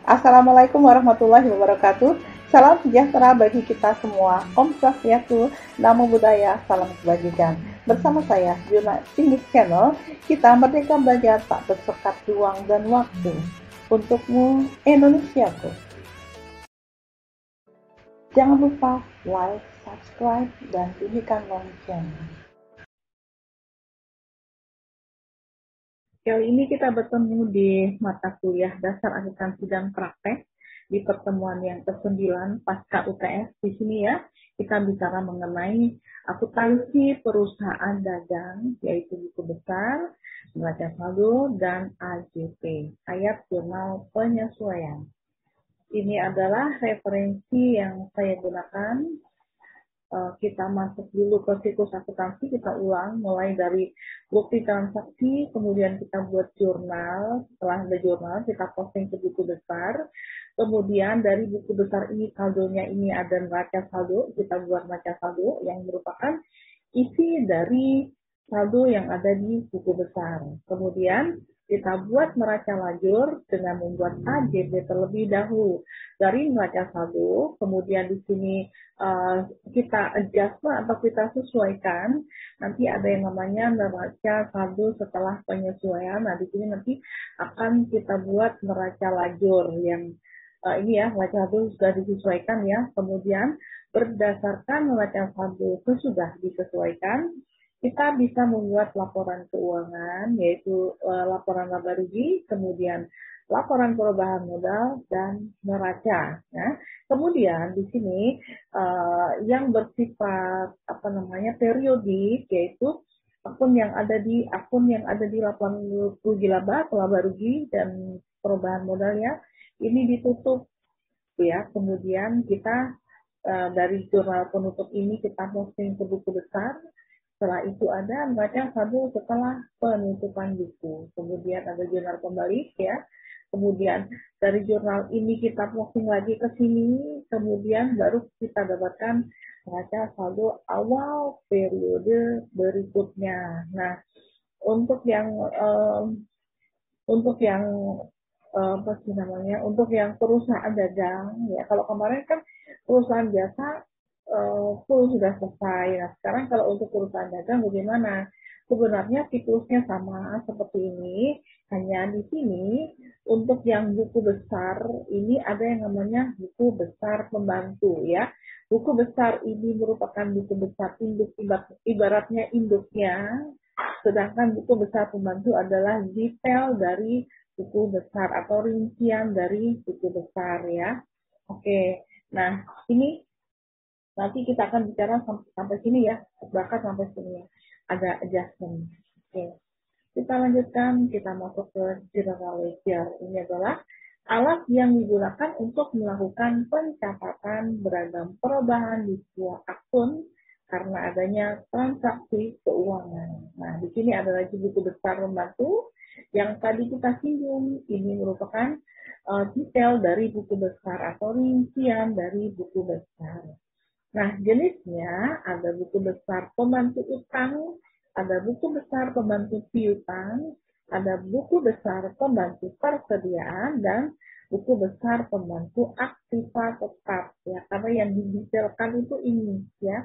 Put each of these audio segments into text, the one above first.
Assalamualaikum warahmatullahi wabarakatuh. Salam sejahtera bagi kita semua. Om Swastiastu, Namo Buddhaya, salam kebajikan. Bersama saya, Juna Singis Channel, kita merdeka belajar tak bersekat ruang dan waktu. Untukmu, Indonesiaku. Jangan lupa like, subscribe, dan bunyikan lonceng. Kali ini kita bertemu di mata kuliah dasar akuntansi dan praktek di pertemuan yang ke-9 pasca UTS. Di sini ya, kita bicara mengenai akuntansi perusahaan dagang, yaitu buku besar, neraca saldo, dan AJP, ayat jurnal penyesuaian. Ini adalah referensi yang saya gunakan. Kita masuk dulu ke situs akuntansi, kita ulang mulai dari bukti transaksi, kemudian kita buat jurnal, setelah ada jurnal kita posting ke buku besar, kemudian dari buku besar ini saldonya ini ada neraca saldo, kita buat neraca saldo yang merupakan isi dari saldo yang ada di buku besar. Kemudian kita buat neraca lajur dengan membuat AJP terlebih dahulu dari neraca saldo, kemudian di sini kita adjustment atau kita sesuaikan, nanti ada yang namanya neraca saldo setelah penyesuaian. Nah, di sini nanti akan kita buat neraca lajur yang ini ya, neraca saldo sudah disesuaikan ya. Kemudian berdasarkan neraca saldo sudah disesuaikan, kita bisa membuat laporan keuangan, yaitu laporan laba rugi, kemudian laporan perubahan modal, dan neraca. Nah, kemudian di sini yang bersifat periodik, yaitu akun yang ada di laporan rugi laba rugi, dan perubahan modalnya ini ditutup ya. Kemudian kita dari jurnal penutup ini kita posting ke buku besar. Setelah itu ada neraca saldo setelah penutupan buku. Kemudian ada jurnal pembalik ya. Kemudian dari jurnal ini kita posting lagi ke sini. Kemudian baru kita dapatkan neraca saldo awal periode berikutnya. Nah, untuk yang untuk yang perusahaan dagang ya, kalau kemarin kan perusahaan jasa full sudah selesai. Nah, sekarang kalau untuk perusahaan dagang bagaimana? Sebenarnya siklusnya sama seperti ini, hanya di sini untuk yang buku besar ini ada yang namanya buku besar pembantu ya. Buku besar ini merupakan buku besar induk, ibaratnya induknya, sedangkan buku besar pembantu adalah detail dari buku besar atau rincian dari buku besar ya. Oke, nah ini nanti kita akan bicara sampai sini ya, bahkan sampai sini ya. Ada adjustment. Oke. Kita lanjutkan, kita masuk ke general ledger. Ini adalah alat yang digunakan untuk melakukan pencatatan beragam perubahan di sebuah akun karena adanya transaksi keuangan. Nah, di sini ada lagi buku besar pembantu yang tadi kita singgung. Ini merupakan detail dari buku besar atau rincian dari buku besar. Nah, jenisnya ada buku besar pembantu utang, ada buku besar pembantu piutang, ada buku besar pembantu persediaan, dan buku besar pembantu aktiva tetap. Ya, karena yang didetailkan itu ini ya.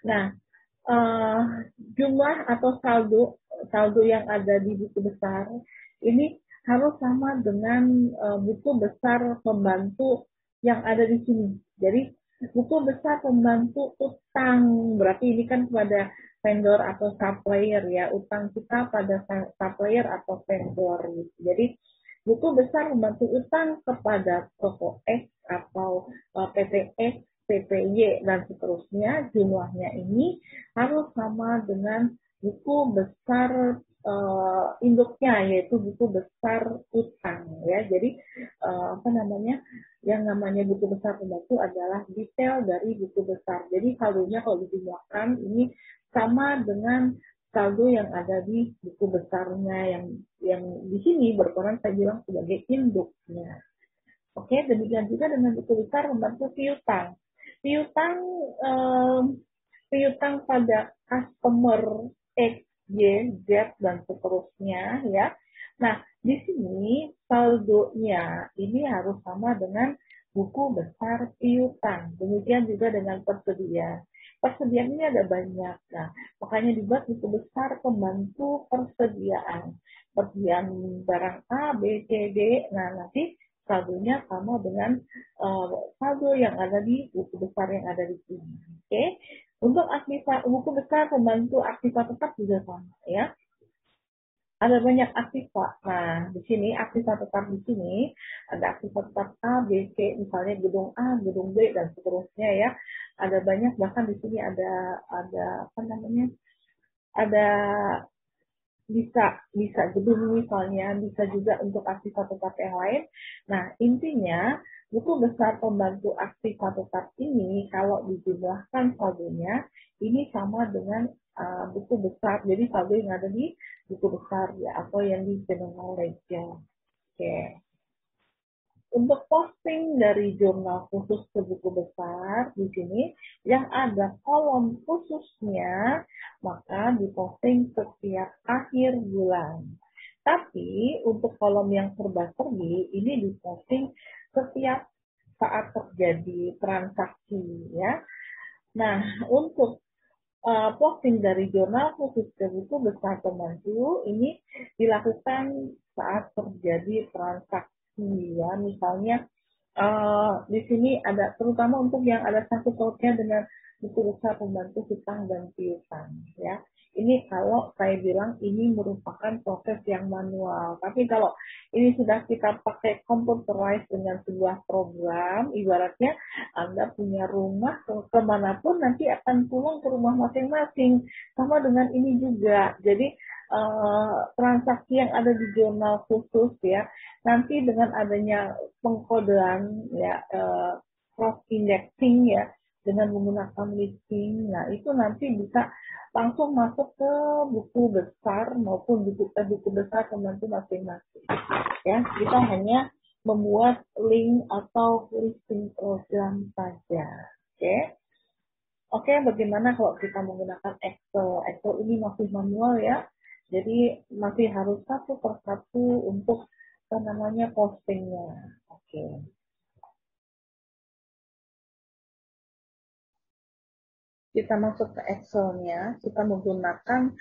Nah, jumlah atau saldo yang ada di buku besar ini harus sama dengan buku besar pembantu yang ada di sini. Jadi buku besar pembantu utang, berarti ini kan kepada vendor atau supplier ya, utang kita pada supplier atau vendor gitu. Jadi buku besar pembantu utang kepada toko X atau PT X, PTY, dan seterusnya, jumlahnya ini harus sama dengan buku besar induknya, yaitu buku besar utang ya. Jadi yang namanya buku besar pembantu adalah detail dari buku besar. Jadi saldonya kalau dijumlahkan ini sama dengan saldo yang ada di buku besarnya yang di sini berperan saya bilang sebagai induknya. Oke, demikian juga dengan buku besar pembantu piutang. Piutang pada customer X, Y, Z, dan seterusnya ya. Nah, di sini saldonya ini harus sama dengan buku besar piutang. Demikian juga dengan persediaan. Persediaan ini ada banyak. Nah, makanya dibuat buku besar pembantu persediaan. Persediaan barang A, B, C, D. Nah, nanti saldonya sama dengan saldo yang ada di buku besar yang ada di sini. Oke. Untuk buku besar pembantu aktiva tetap juga sama ya. Ada banyak aktiva. Nah, di sini aktiva tetap di sini ada aktiva tetap A, B, C, misalnya gedung A, gedung B dan seterusnya ya. Ada banyak, bahkan di sini ada apa namanya? Ada bisa bisa gedung misalnya, bisa juga untuk aktiva tetap yang lain. Nah, intinya buku besar pembantu aktiva tetap ini kalau dijumlahkan saldonya ini sama dengan buku besar. Jadi saldo yang ada di buku besar ya atau yang di general ledger. Oke. Untuk posting dari jurnal khusus ke buku besar di sini yang ada kolom khususnya maka diposting setiap akhir bulan. Tapi untuk kolom yang serba-serbi ini diposting setiap saat terjadi transaksi ya. Nah, untuk posting dari jurnal khusus ke buku besar pembantu ini dilakukan saat terjadi transaksi ya, misalnya di sini ada terutama untuk yang ada sangkut pautnya dengan buku besar pembantu hutang dan piutang ya. Ini kalau saya bilang ini merupakan proses yang manual. Tapi kalau ini sudah kita pakai computerized dengan sebuah program, ibaratnya anda punya rumah kemanapun nanti akan pulang ke rumah masing-masing. Sama dengan ini juga. Jadi transaksi yang ada di jurnal khusus ya, nanti dengan adanya pengkodean ya cross indexing ya dengan menggunakan listing, nah itu nanti bisa langsung masuk ke buku besar maupun buku besar pembantu masing-masing. Ya, kita hanya membuat link atau listing program saja. Oke. Oke, bagaimana kalau kita menggunakan Excel? Excel ini masih manual ya. Jadi masih harus satu persatu untuk apa namanya postingnya. Oke. Kita masuk ke Excel-nya, kita menggunakan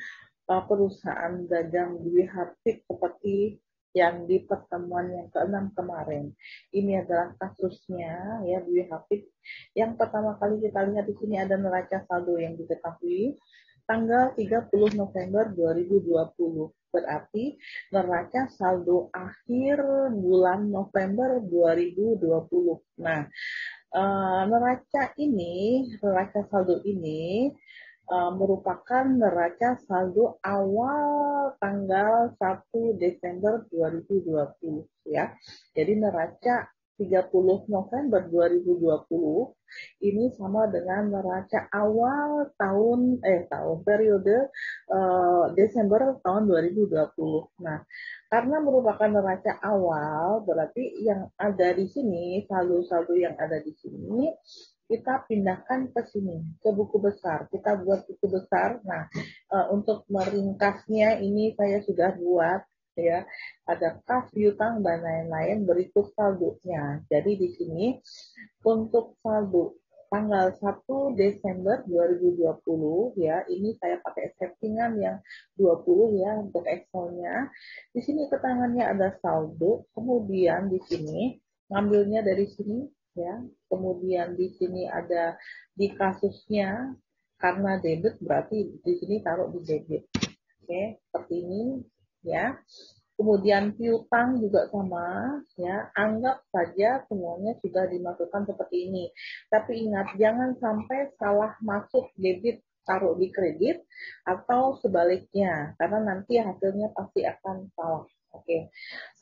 perusahaan dagang Dwi Hartip seperti yang di pertemuan yang ke-6 kemarin. Ini adalah kasusnya ya Dwi Hartip. Yang pertama kali kita lihat di sini ada neraca saldo yang diketahui tanggal 30 November 2020. Berarti neraca saldo akhir bulan November 2020. Nah, neraca saldo ini merupakan neraca saldo awal tanggal 1 Desember 2020 ya. Jadi neraca 30 November 2020 ini sama dengan neraca awal periode Desember tahun 2020. Nah, karena merupakan neraca awal, berarti yang ada di sini, saldo-saldo yang ada di sini kita pindahkan ke sini, ke buku besar. Kita buat buku besar. Nah, untuk meringkasnya ini saya sudah buat ya. Ada kas, piutang dan lain-lain berikut saldonya. Jadi di sini untuk saldo tanggal 1 Desember 2020 ya, ini saya pakai settingan yang 20 ya untuk Excel-nya. Di sini keterangannya ada saldo, kemudian di sini ngambilnya dari sini ya. Kemudian di sini ada di kasusnya karena debit berarti di sini taruh di debit. Oke, seperti ini ya. Kemudian piutang juga sama ya. Anggap saja semuanya sudah dimasukkan seperti ini. Tapi ingat jangan sampai salah masuk debit taruh di kredit atau sebaliknya karena nanti hasilnya pasti akan salah. Oke.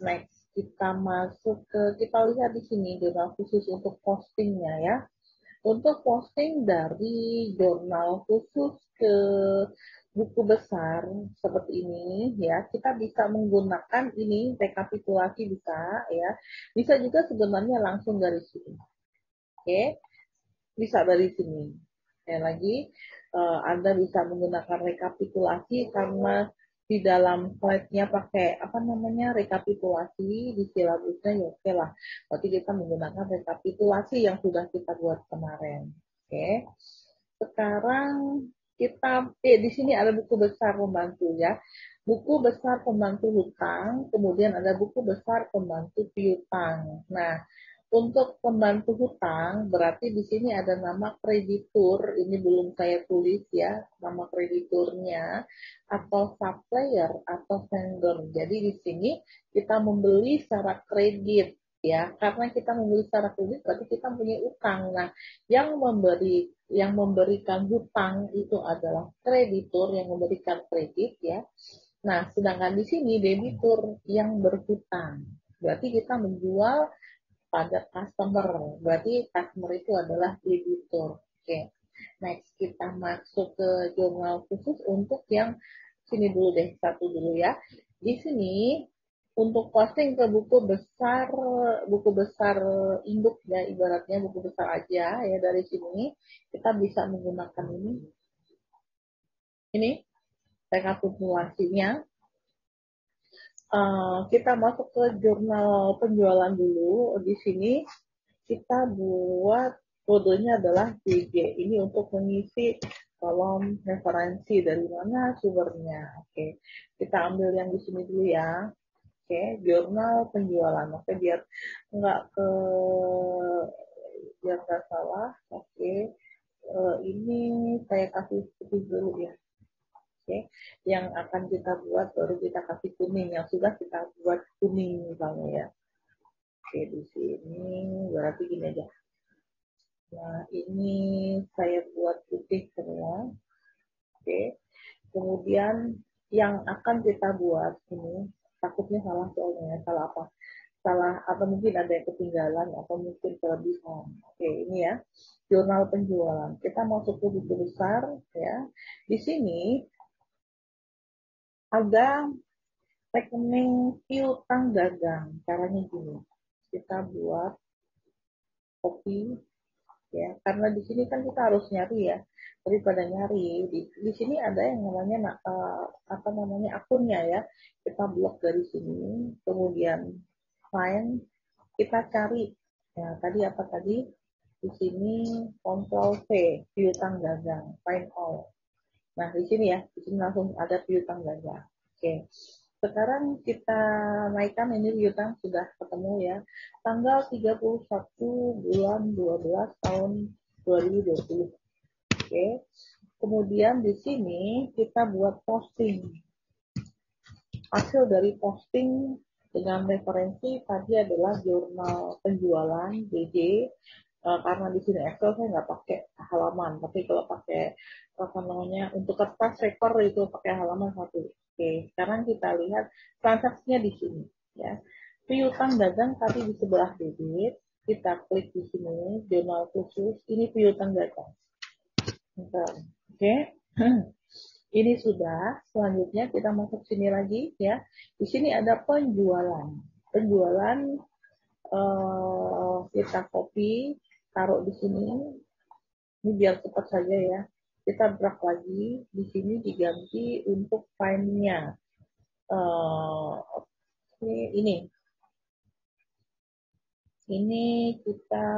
Next kita lihat di sini jurnal khusus untuk postingnya ya. Untuk posting dari jurnal khusus ke buku besar seperti ini ya, kita bisa menggunakan ini rekapitulasi bisa ya. Bisa juga sebenarnya langsung dari sini. Oke. Bisa dari sini. Dan lagi Anda bisa menggunakan rekapitulasi karena di dalam slide-nya pakai apa namanya rekapitulasi di silabusnya ya oke lah. Berarti kita menggunakan rekapitulasi yang sudah kita buat kemarin. Oke. Sekarang kita di sini ada buku besar pembantu ya. Buku besar pembantu hutang, kemudian ada buku besar pembantu piutang. Nah, untuk pembantu hutang berarti di sini ada nama kreditur, ini belum saya tulis ya, nama krediturnya atau supplier atau vendor. Jadi di sini kita membeli secara kredit ya, karena kita membeli secara kredit berarti kita punya utang. Nah, yang memberikan hutang itu adalah kreditur yang memberikan kredit ya. Nah, sedangkan di sini debitur yang berhutang. Berarti kita menjual pada customer. Berarti customer itu adalah debitur. Oke. Next, kita masuk ke jurnal khusus untuk yang sini dulu deh, satu dulu ya. Di sini untuk posting ke buku besar induk ya, ibaratnya buku besar aja ya, dari sini kita bisa menggunakan ini rekapitulasinya. Kita masuk ke jurnal penjualan dulu. Di sini kita buat kodenya adalah JJ. Ini untuk mengisi kolom referensi dari mana sumbernya. Oke, kita ambil yang di sini dulu ya. Oke, jurnal penjualan. Oke, biar nggak salah. Oke, ini saya kasih putih dulu ya. Oke, yang akan kita buat baru kita kasih kuning, yang sudah kita buat kuning misalnya ya. Oke, di sini berarti gini aja. Nah, ini saya buat putih semua. Oke, kemudian yang akan kita buat ini takutnya salah soalnya, salah apa? Salah atau mungkin ada yang ketinggalan atau mungkin kelebihan. Oke, ini ya jurnal penjualan. Kita masuk ke buku besar ya. Di sini ada rekening piutang dagang. Caranya gini, kita buat copy ya, karena di sini kan kita harus nyari ya. Daripada nyari, di sini ada yang namanya apa namanya akunnya ya. Kita blok dari sini, kemudian find, kita cari. Ya, tadi apa tadi? Di sini Ctrl V, piutang dagang, find all. Nah, di sini ya, di sini langsung ada piutang dagang. Oke. Sekarang kita naikkan ini piutang sudah ketemu ya. Tanggal 31 bulan 12 tahun 2020. Oke. Kemudian di sini kita buat posting. Hasil dari posting dengan referensi tadi adalah jurnal penjualan JJ. Karena di sini Excel saya nggak pakai halaman, tapi kalau pakai apa namanya untuk kertas rekor itu pakai halaman satu. Oke, sekarang kita lihat transaksinya di sini ya. Piutang dagang tadi di sebelah debit, kita klik di sini jurnal khusus, ini piutang dagang. Oke. Ini sudah, selanjutnya kita masuk sini lagi ya. Di sini ada penjualan. Penjualan kita copy, taruh di sini. Ini biar cepat saja ya. Kita drag lagi, di sini diganti untuk find-nya. Oke, ini. Ini kita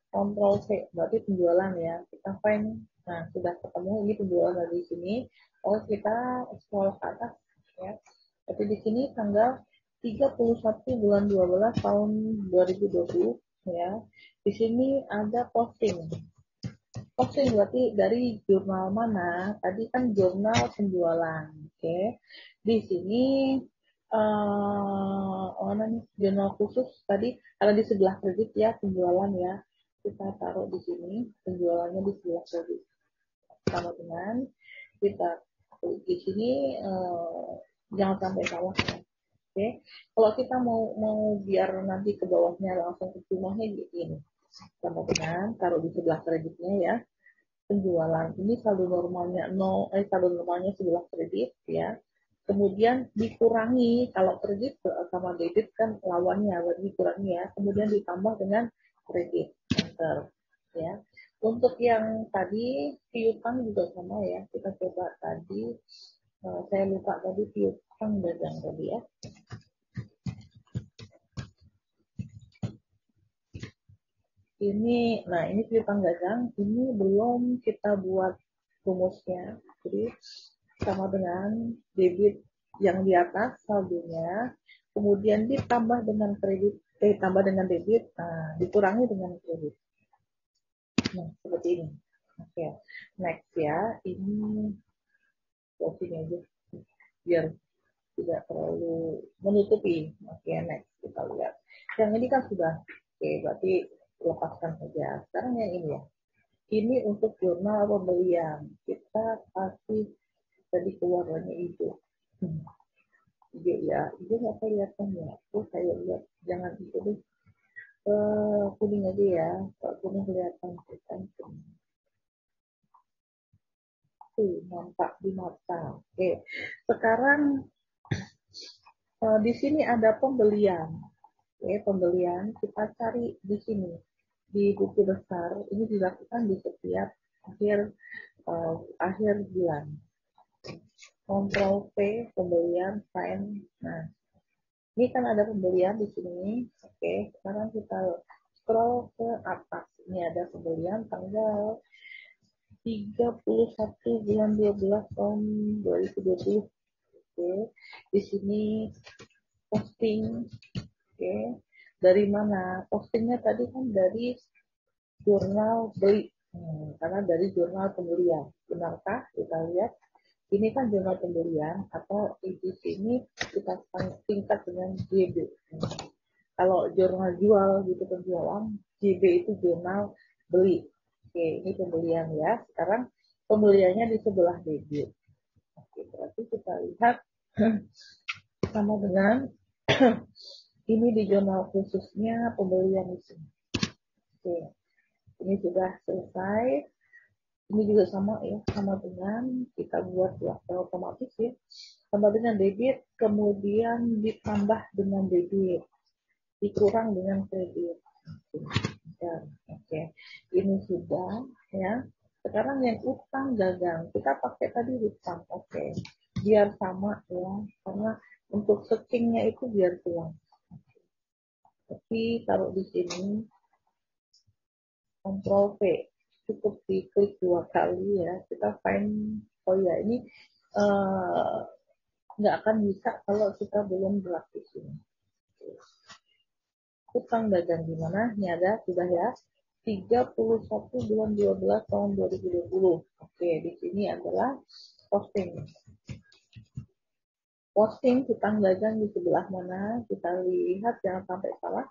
Ctrl C, berarti penjualan ya. Kita find, nah sudah ketemu ini penjualan dari sini. Oh, kita scroll ke atas ya. Tapi di sini tanggal 31 bulan 12 tahun 2020 ya. Di sini ada posting. Posting berarti dari jurnal mana? Tadi kan jurnal penjualan. Oke. Di sini mana nih jurnal khusus tadi ada di sebelah kredit ya penjualan ya. Kita taruh di sini penjualannya di sebelah kredit. Sama dengan kita di sini jangan sampai salah ya. Oke, kalau kita mau biar nanti ke bawahnya langsung ke rumahnya gini, sama dengan taruh di sebelah kreditnya ya. Penjualan ini saldo normalnya saldo normalnya sebelah kredit ya. Kemudian dikurangi kalau kredit sama debit kan lawannya berarti dikurangi ya. Kemudian ditambah dengan kredit enter ya. Untuk yang tadi piutang juga sama ya. Kita coba tadi, saya lupa tadi piutang dagang tadi ya. Ini piutang dagang. Ini belum kita buat rumusnya. Jadi sama dengan debit yang di atas saldonya, kemudian ditambah dengan kredit, tambah dengan debit, dikurangi dengan kredit. Nah, seperti ini. Oke, next ya. Ini closing aja biar tidak terlalu menutupi. Oke, next kita lihat. Yang ini kan sudah. Oke, berarti lepaskan saja. Sekarang yang ini ya. Ini untuk jurnal pembelian. Kita kasih tadi keluarannya hijau. Hijau ya. Hijau nggak kelihatan ya. Saya lihat. Jangan itu deh. Kuning aja ya. Kalau kuning kelihatan. Nampak di mata. Oke. Sekarang di sini ada pembelian. Oke, pembelian kita cari di sini di buku besar. Ini dilakukan di setiap akhir bulan. Ctrl P pembelian sign. Nah, ini kan ada pembelian di sini. Oke, sekarang kita scroll ke atas. Ini ada pembelian tanggal 31 bulan 12 tahun 2020. Oke, di sini posting. Oke, dari mana? Postingnya tadi kan dari jurnal beli. Karena dari jurnal pembelian. Benarkah? Kita lihat. Ini kan jurnal pembelian atau di sini kita singkat dengan JB. Kalau jurnal jual gitu penjualan, JB itu jurnal beli. Oke, ini pembelian ya. Sekarang pembeliannya di sebelah debit. Oke, berarti kita lihat sama dengan ini di jurnal khususnya pembelian di sini. Oke, ini sudah selesai. Ini juga sama ya, sama dengan kita buat ya otomatis ya, tambah dengan debit, kemudian ditambah dengan debit, dikurang dengan kredit. Ya, oke. Ini sudah ya. Sekarang yang utang dagang, kita pakai tadi utang, oke. Biar sama ya, karena untuk searchingnya itu biar jelas. Tapi taruh di sini, Ctrl V, cukup diklik 2 kali ya. Kita find, oh ya ini nggak akan bisa kalau kita belum gerak di sini. Utang dagang di mana? Ini ada sudah ya. 31 bulan 12 tahun 2020. Oke, di sini adalah posting. Posting utang dagang di sebelah mana? Kita lihat jangan sampai salah.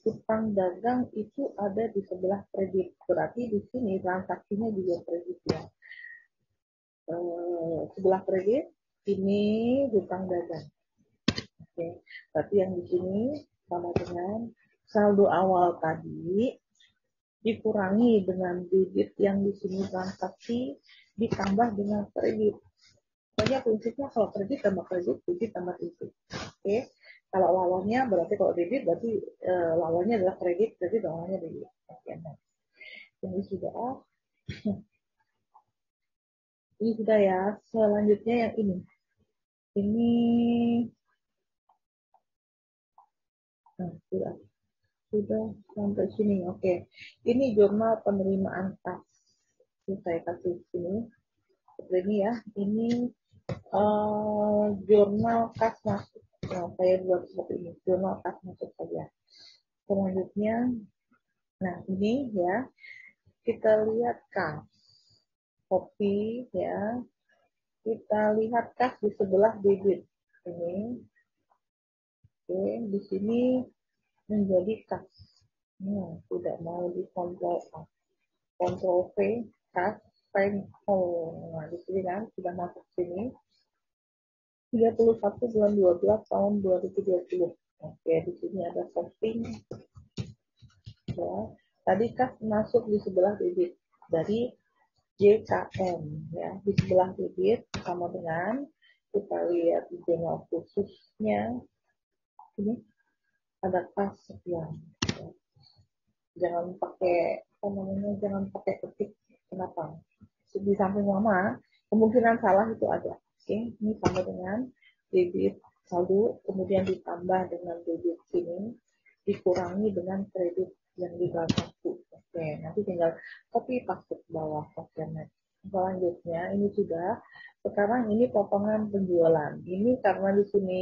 Utang dagang itu ada di sebelah kredit. Berarti di sini transaksinya juga kredit ya. Sebelah kredit ini utang dagang. Oke, berarti yang di sini sama dengan saldo awal tadi dikurangi dengan debit yang di sini transaksi ditambah dengan kredit. Pokoknya prinsipnya kalau kredit tambah kredit, debit tambah debit. Oke, kalau lawannya berarti kalau debit berarti lawannya adalah kredit, jadi lawannya debit. Oke, nah. Ini sudah. Ini sudah ya. Selanjutnya yang ini. Ini nah, sudah sampai sini. Oke. Ini jurnal penerimaan kas. Ini saya kasih sini. Seperti ini ya. Ini jurnal kas masuk. Nah, saya buat seperti ini. Jurnal kas masuk saja. Selanjutnya, nah ini ya. Kita lihat kas. Copy ya. Kita lihat kas di sebelah debit. Ini. Oke, di sini menjadi kas. Tidak mau di Ctrl V, kas, nah di sini kan sudah masuk sini. 31 bulan 12 tahun 2020. Oke, di sini ada posting. Ya, tadi kas masuk di sebelah debit dari JKM ya, di sebelah debit sama dengan kita lihat di jurnal khususnya ini ada kas sekian. Jangan pakai apa namanya, jangan pakai ketik. Kenapa? Di samping mama kemungkinan salah itu ada. Oke, ini sama dengan debit saldo, kemudian ditambah dengan debit sini, dikurangi dengan kredit yang di belakang. Oke, nanti tinggal copy paste ke bawah. Oke, next. Selanjutnya ini sudah, sekarang ini potongan penjualan. Ini karena di sini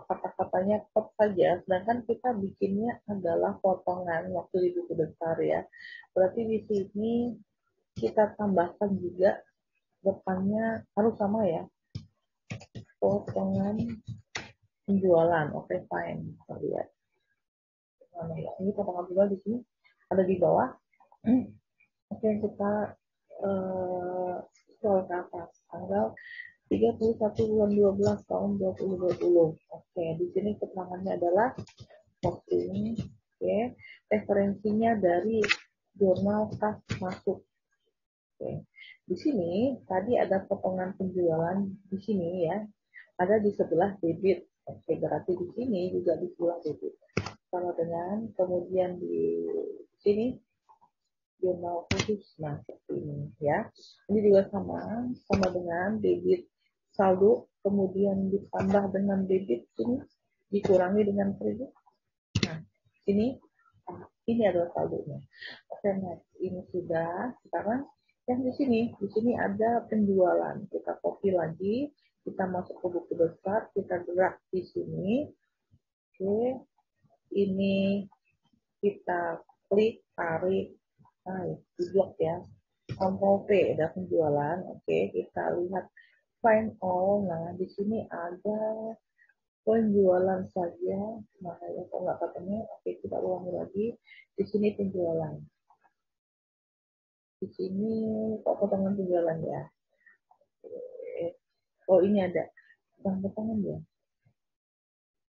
kata-katanya top saja, sedangkan kita bikinnya adalah potongan waktu di buku besar ya. Berarti di sini kita tambahkan juga depannya harus sama ya, potongan penjualan. Oke, fine. Kita lihat mana ya. Ini potongan penjualan di sini ada di bawah. Oke, kita scroll ke atas. Tanggal 31 bulan 12 tahun 2020. Oke, di sini keterangannya adalah posting. Oke, referensinya dari jurnal kas masuk. Oke, di sini tadi ada potongan penjualan di sini ya, ada di sebelah debit. Oke, berarti di sini juga di sebelah debit. Sama dengan kemudian di sini jurnal khusus, nah seperti ini ya. Ini juga sama dengan debit saldo, kemudian ditambah dengan debit sini, dikurangi dengan kredit. Nah, ini adalah saldonya. Oke, next. Ini sudah. Sekarang yang di sini ada penjualan. Kita copy lagi, kita masuk ke buku besar, kita gerak di sini. Oke, ini kita klik, tarik, di blok ya. Ctrl P ada penjualan. Oke, kita lihat find all. Nah, di sini ada penjualan saja. Nah, ya kok nggak ketemu. Oke, kita ulangi lagi. Di sini penjualan. Di sini kok potongan penjualan ya. Oh, ini ada potongan ya.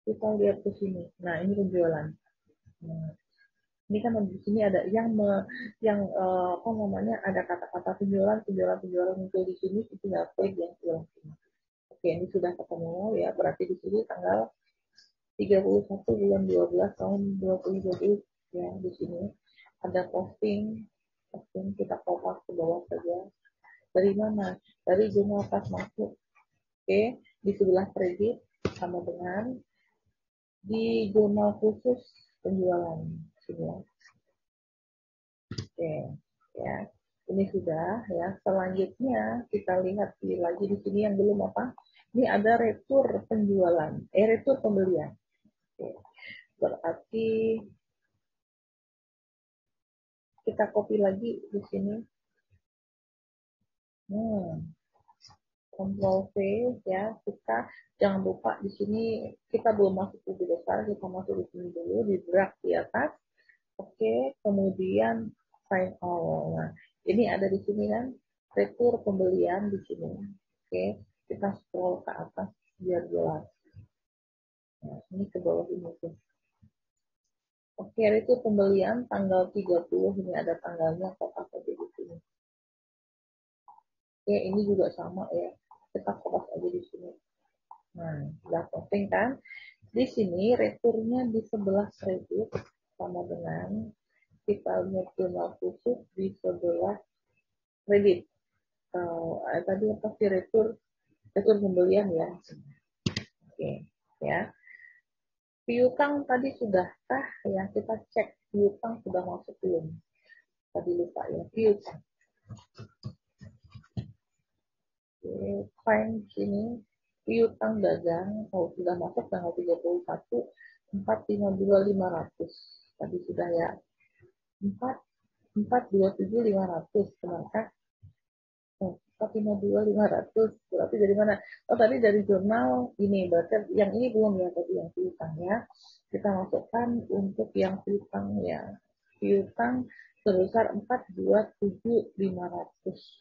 Kita lihat ke sini. Nah, ini penjualan. Nah, ini kan di sini ada apa namanya, ada kata-kata penjualan muncul di sini, tinggal klik yang sebelah sini. Oke, ini sudah ketemu ya, berarti di sini tanggal 31 bulan 12 tahun 2020 ya, di sini ada posting kita kopas ke bawah saja. Dari mana? Dari jurnal kas masuk. Oke, di sebelah kredit sama dengan di jurnal khusus penjualan sini ya. Oke, ya. Ini sudah ya. Selanjutnya kita lihat lagi di sini yang belum apa? Ini ada retur penjualan, retur pembelian. Oke. Berarti kita copy lagi di sini. Ctrl V ya. Kita jangan lupa di sini kita belum masuk buku besar, kita masuk di sini dulu, di drag di atas. Oke, kemudian find all. Nah, ini ada di sini kan, retur pembelian di sini. Oke, kita scroll ke atas biar jelas. Nah, ini ke bawah ini tuh. Oke, itu pembelian tanggal 30, ini ada tanggalnya kotak aja di sini. Oke, ini juga sama ya. Kita kotak aja di sini. Nah, sudah posting kan? Di sini returnya di sebelah kredit sama dengan kita lihat jurnal khusus di sebelah kredit. Tadi apa sih retur pembelian ya. Oke, ya. Piutang tadi sudahkah ya, kita cek piutang sudah masuk belum. Tadi lupa ya, piutang. Oke, find sini piutang dagang sudah masuk tanggal 31 452.500. Tadi sudah ya. 427.500 kenapa? 452.500 berarti dari mana? Oh, tadi dari jurnal ini, berarti yang ini belum ya, tadi yang piutang ya. Kita masukkan untuk yang piutang ya. Piutang sebesar 427.500.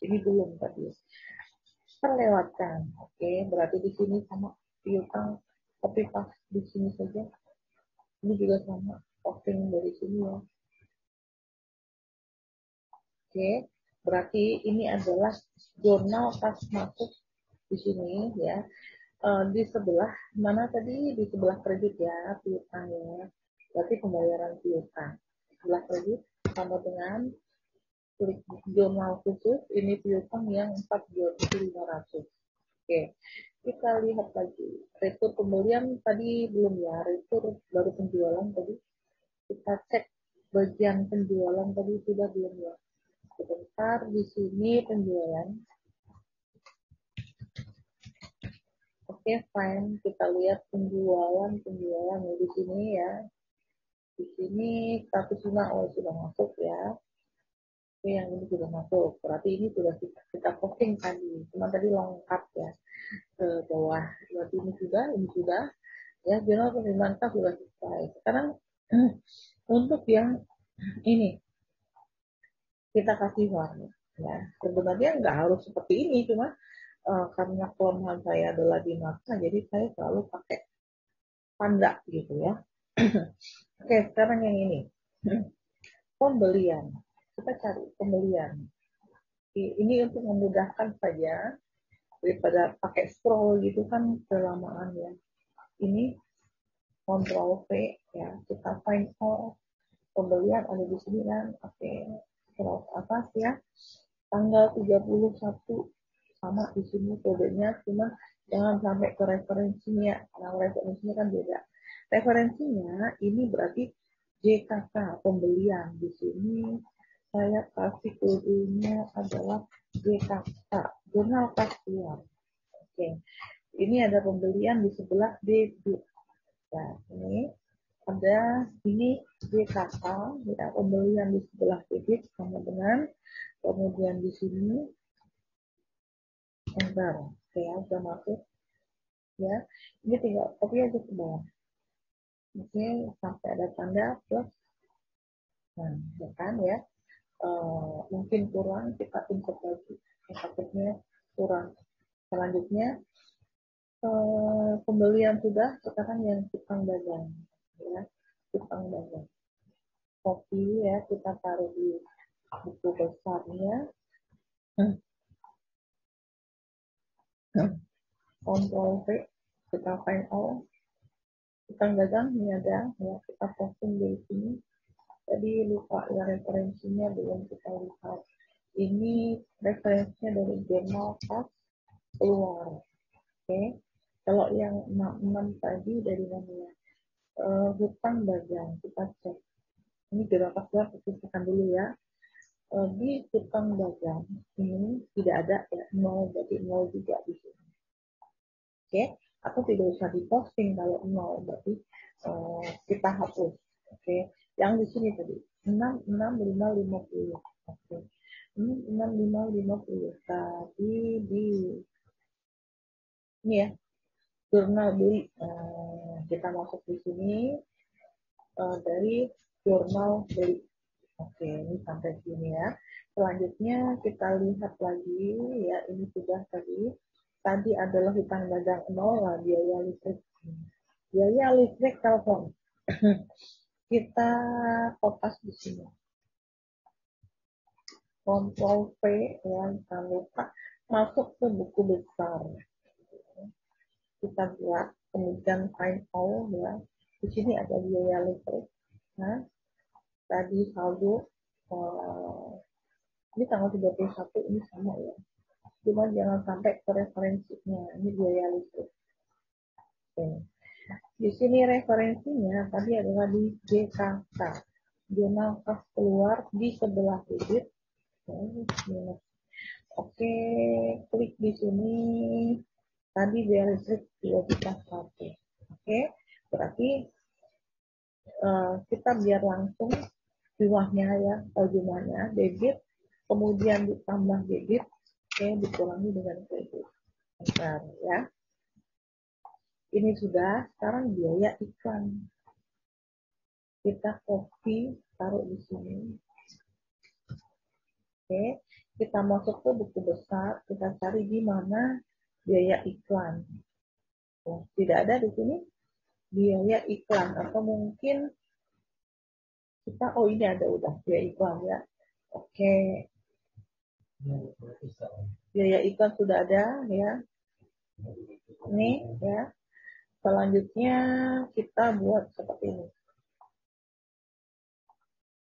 Ini belum tadi. Terlewatkan. Oke, berarti di sini sama piutang copy paste di sini saja. Ini juga sama, posting dari sini ya. Oke, berarti ini adalah jurnal kas masuk di sini ya. Di sebelah mana tadi? Di sebelah kredit ya, piutang ya. Berarti pembayaran piutang. jurnal khusus, ini piutang yang 4.500. Oke, kita lihat lagi. Retur pembelian tadi belum ya, retur baru penjualan tadi. Kita cek bagian penjualan tadi sudah belum ya. Sebentar, di sini penjualan. Oke, fine. Kita lihat penjualan di sini ya. Di sini status sudah masuk ya. Oke, yang ini sudah masuk. Berarti ini sudah kita posting tadi. Cuma tadi lengkap ya ke bawah. Berarti ini sudah. Ya, jurnal penerimaan kas sudah selesai. Sekarang untuk yang ini kita kasih warna. Ya, sebenarnya nggak harus seperti ini, cuma karena kelemahan saya adalah di mata, jadi saya selalu pakai tanda gitu ya. Oke, sekarang yang ini pembelian. Kita cari pembelian. Ini untuk memudahkan saja daripada pakai scroll gitu kan kelamaan ya. Ini Ctrl V ya, kita find all pembelian ada di sini kan. Oke, scroll ke atas ya. Tanggal 31 sama di sini kodenya, cuma jangan sampai ke referensinya. Nah, referensinya kan beda. Referensinya ini berarti JKK pembelian. Di sini saya kasih kodenya adalah JKK, jurnal kas keluar. Oke, ini ada pembelian di sebelah debit. Nah, ini JKK, ya, pembelian di sebelah debit sama dengan kemudian di sini enter. Oke, ya, sudah masuk. Ya, ini tinggal copy aja ke bawah. Oke, sampai ada tanda plus. Nah, ya kan ya. Mungkin kurang, kita insert lagi. Takutnya kurang. Selanjutnya pembelian sudah, sekarang yang tukang dagang. Ya, tukang dagang. Copy ya, kita taruh di buku besarnya. Ctrl V, kita find all. Tukang dagang ini ada, ya kita posting di sini. Jadi lupa ya referensinya belum kita lihat. Ini referensinya dari jurnal kas keluar. Oke. Kalau yang 66 tadi dari mana ya? Hutang dagang kita cek. Ini jurnal kas keluar kita cekkan dulu ya. Di hutang dagang ini tidak ada ya, 0, berarti 0 juga di sini. Oke, atau tidak usah diposting kalau 0, berarti kita hapus. Oke, yang di sini tadi 66550. Oke, ini 6550 tadi di ini ya, jurnal beli. Kita masuk di sini dari jurnal beli. Oke, ini sampai sini ya. Selanjutnya kita lihat lagi ya, ini sudah tadi adalah hutang dagang 0 lah, biaya listrik. Biaya listrik telepon. Kita kopas di sini. Ctrl V ya, jangan lupa masuk ke buku besar. Kita buat, kemudian find all ya. Di sini ada biaya listrik. Nah, tadi saldo ini tanggal 31 ini sama ya. Cuma jangan sampai ke referensinya. Ini biaya listrik. Oke. Di sini referensinya tadi adalah di JKK. Jurnal kas keluar di sebelah debit. Oke, klik di sini. Tadi biaya listrik sudah kita pakai. Oke, berarti kita biar langsung jumlahnya ya, jumlahnya debit, kemudian ditambah debit, oke, dikurangi dengan kredit. Bentar ya. Ini sudah, sekarang biaya iklan. Kita copy, taruh di sini. Oke, kita masuk ke buku besar, kita cari di mana biaya iklan. Tidak ada di sini biaya iklan, atau mungkin kita, ini ada udah biaya iklan ya. Oke, biaya iklan sudah ada ya. Ini ya. Selanjutnya kita buat seperti ini.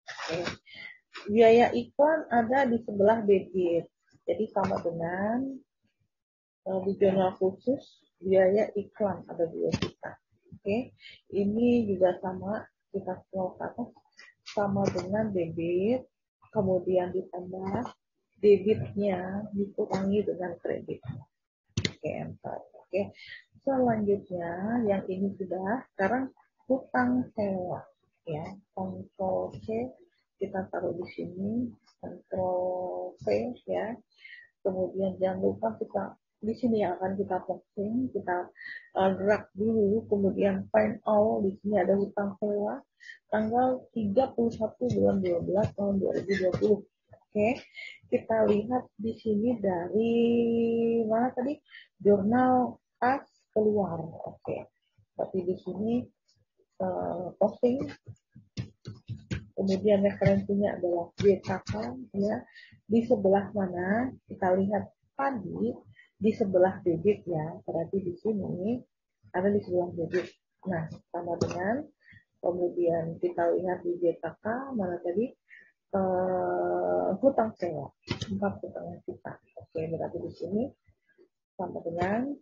Oke. biaya iklan ada di sebelah debit. Jadi sama dengan di jurnal khusus biaya iklan ada 2 juta. Oke, ini juga sama, kita scroll ke atas, sama dengan debit, kemudian ditambah debitnya dikurangi dengan kredit. Oke, enter. Oke, selanjutnya yang ini sudah, sekarang hutang sewa ya, Ctrl C, kita taruh di sini, Ctrl V ya. Kemudian jangan lupa kita di sini yang akan kita posting, kita drag dulu, kemudian find all, di sini ada hutang sewa tanggal 31 bulan 12 tahun 2020. Oke, kita lihat di sini dari mana tadi, jurnal kas keluar. Oke, tapi di sini posting, kemudian referensinya adalah JKK ya. Di sebelah mana kita lihat tadi di sebelah debit ya, berarti di sini ada di sebelah debit. Nah, sama dengan kemudian kita lihat di JKK mana tadi hutang sewa 4,5 juta. Oke, berarti di sini sama dengan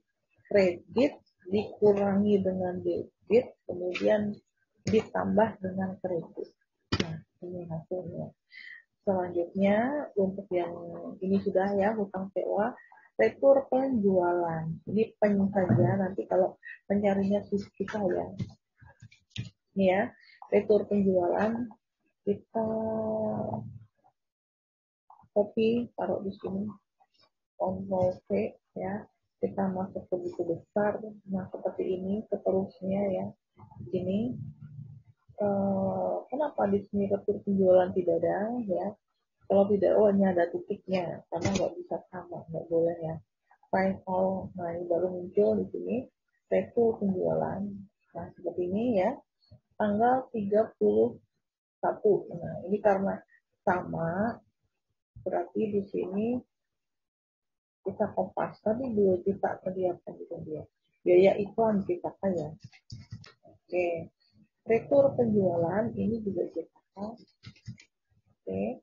kredit dikurangi dengan debit, kemudian ditambah dengan kredit. Nah, ini hasilnya. Selanjutnya untuk yang ini sudah ya, hutang sewa, retur penjualan. Ini pen saja, nanti kalau pencarinya susah ya. Ini ya, retur penjualan kita copy, taruh di sini, Ctrl V ya. Kita masuk ke buku besar, nah seperti ini seterusnya ya. Ini kenapa di sini retur penjualan tidak ada ya? Kalau tidak, oh ini ada titiknya, karena nggak bisa sama, nggak boleh ya. Find all, nah ini baru muncul di sini, retur penjualan. Nah seperti ini ya, tanggal 31. Nah ini karena sama, berarti di sini kita kopas tadi 2 juta kelihatan gitu dia. Biaya iklan kita ya. Oke, retur penjualan ini juga kita. Oke.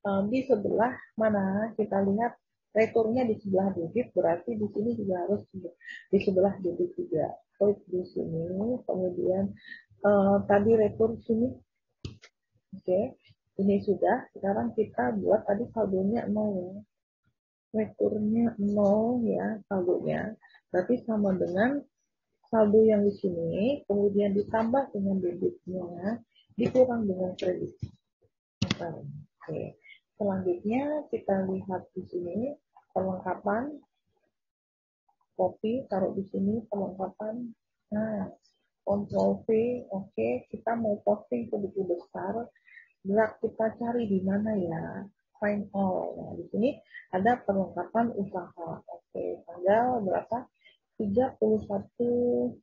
Di sebelah mana kita lihat returnya di sebelah debit, berarti di sini juga harus di sebelah debit juga. Klik di sini, kemudian tadi retur sini, oke, ini sudah. Sekarang kita buat tadi saldonya 0, returnya 0 ya saldonya, berarti sama dengan saldo yang di sini, kemudian ditambah dengan debitnya, dikurang dengan kredit. Oke. Selanjutnya kita lihat di sini perlengkapan, copy, taruh di sini perlengkapan. Nah, Ctrl V, oke, kita mau posting ke buku besar. Drag kita cari di mana ya? Find all. Nah, di sini ada perlengkapan usaha. Oke, tanggal berapa? 31.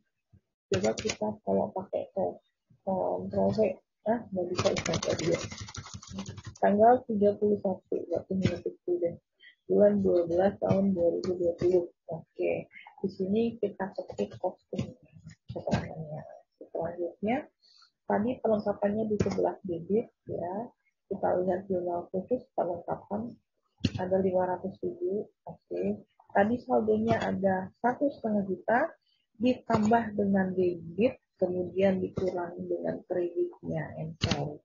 Coba kita kalau pakai Ctrl V, nggak bisa istilah dia. Tanggal 31, berarti mengetik deh. Bulan 12 tahun 2020. Oke, di sini kita ketik posting keterangannya. Selanjutnya, tadi perlengkapannya di sebelah debit ya. Kita lihat jurnal khusus perlengkapan ada 500.000. Oke, tadi saldonya ada 1,5 juta ditambah dengan debit, kemudian dikurangi dengan kreditnya. Enter.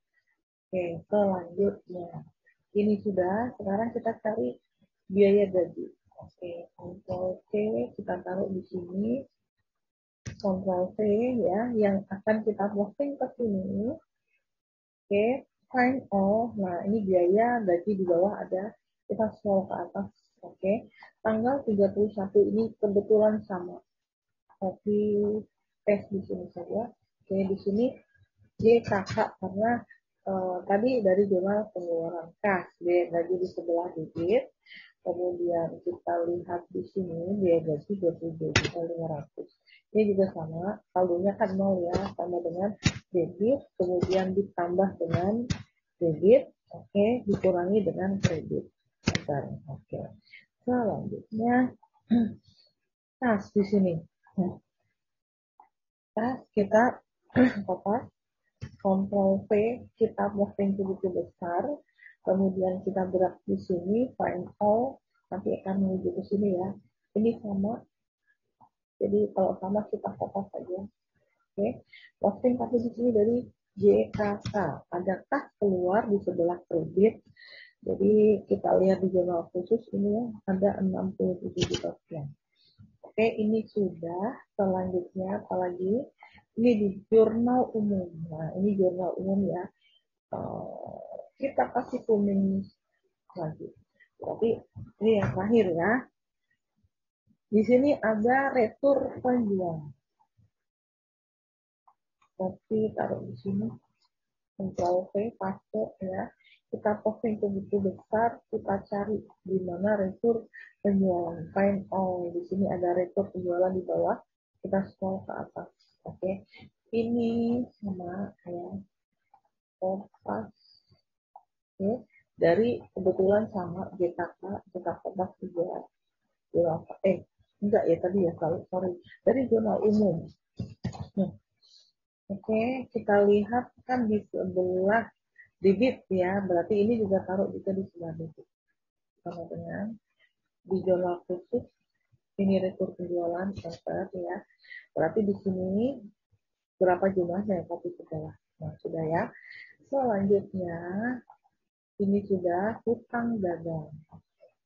Oke, selanjutnya. Ini sudah, sekarang kita cari biaya gaji. Oke, Ctrl C, kita taruh di sini. Ctrl C ya, yang akan kita posting ke sini. Oke, find all. Nah, ini biaya gaji di bawah ada. Kita scroll ke atas. Oke, tanggal 31 ini kebetulan sama. Copy, paste di sini saja. Oke, di sini JKK karena tadi dari jurnal pengeluaran kas, biaya gaji di sebelah debit, kemudian kita lihat di sini biaya gaji 22.500. Ini juga sama, saldonya kan 0 ya, sama dengan debit, kemudian ditambah dengan debit, oke, dikurangi dengan kredit. Oke. Selanjutnya kas di sini. Kas kita kopas, Ctrl V, kita posting ke buku besar. kemudian kita gerak di sini, find all, nanti akan menuju ke sini ya. Ini sama, jadi kalau sama kita fokus saja. Oke, posting tapi di sini dari JKK, adakah keluar di sebelah kredit? Jadi kita lihat di jurnal khusus ini ya, ada 67 juta sekian. Oke, ini sudah. Selanjutnya apalagi? Ini di jurnal umum. Nah, ini jurnal umum ya. Kita kasih kuning lagi. Berarti ini yang terakhir ya. Di sini ada retur penjual. Oke, taruh di sini. Ctrl V, paste ya. Kita posting ke buku besar, kita cari di mana retur penjualan. Find all. Di sini ada retur penjualan di bawah. Kita scroll ke atas. Oke. Ini sama ya. Kompas. Oke. Dari kebetulan sama JKK, kita kompas juga. Enggak ya tadi ya, sorry. Dari jurnal umum. Oke, kita lihat kan di sebelah debit ya, berarti ini juga taruh juga di sebelah debit. Sama dengan di jurnal khusus, ini retur penjualan, enter ya. Berarti di sini berapa jumlahnya, copy ke bawah. Nah, sudah ya. Selanjutnya, ini sudah hutang dagang.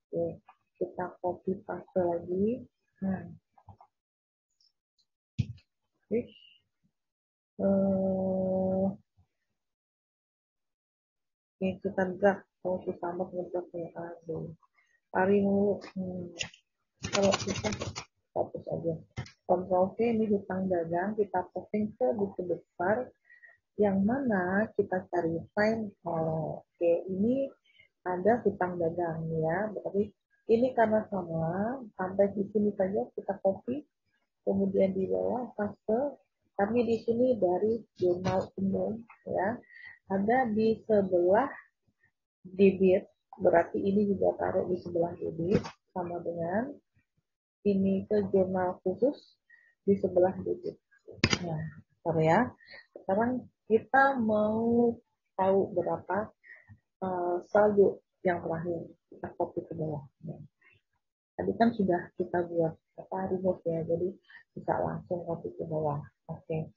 Oke, kita copy paste lagi. Nah, oke, kita drag, kalau sama ngedrag ya, aduh. Hari mulu, kalau kita fokus aja. Ctrl C ini hutang dagang, kita posting ke buku besar, yang mana kita cari find all. Oke, ini ada hutang dagang ya, berarti ini karena sama, sampai di sini saja kita copy, kemudian di bawah paste. Kami di sini dari jurnal umum ya, ada di sebelah debit, berarti ini juga taruh di sebelah debit, sama dengan ini ke jurnal khusus di sebelah debit. Nah, sorry ya. Sekarang kita mau tahu berapa saldo yang terakhir. Kita copy ke bawah. Tadi kan sudah kita buat remove ya, jadi bisa langsung copy ke bawah. Oke.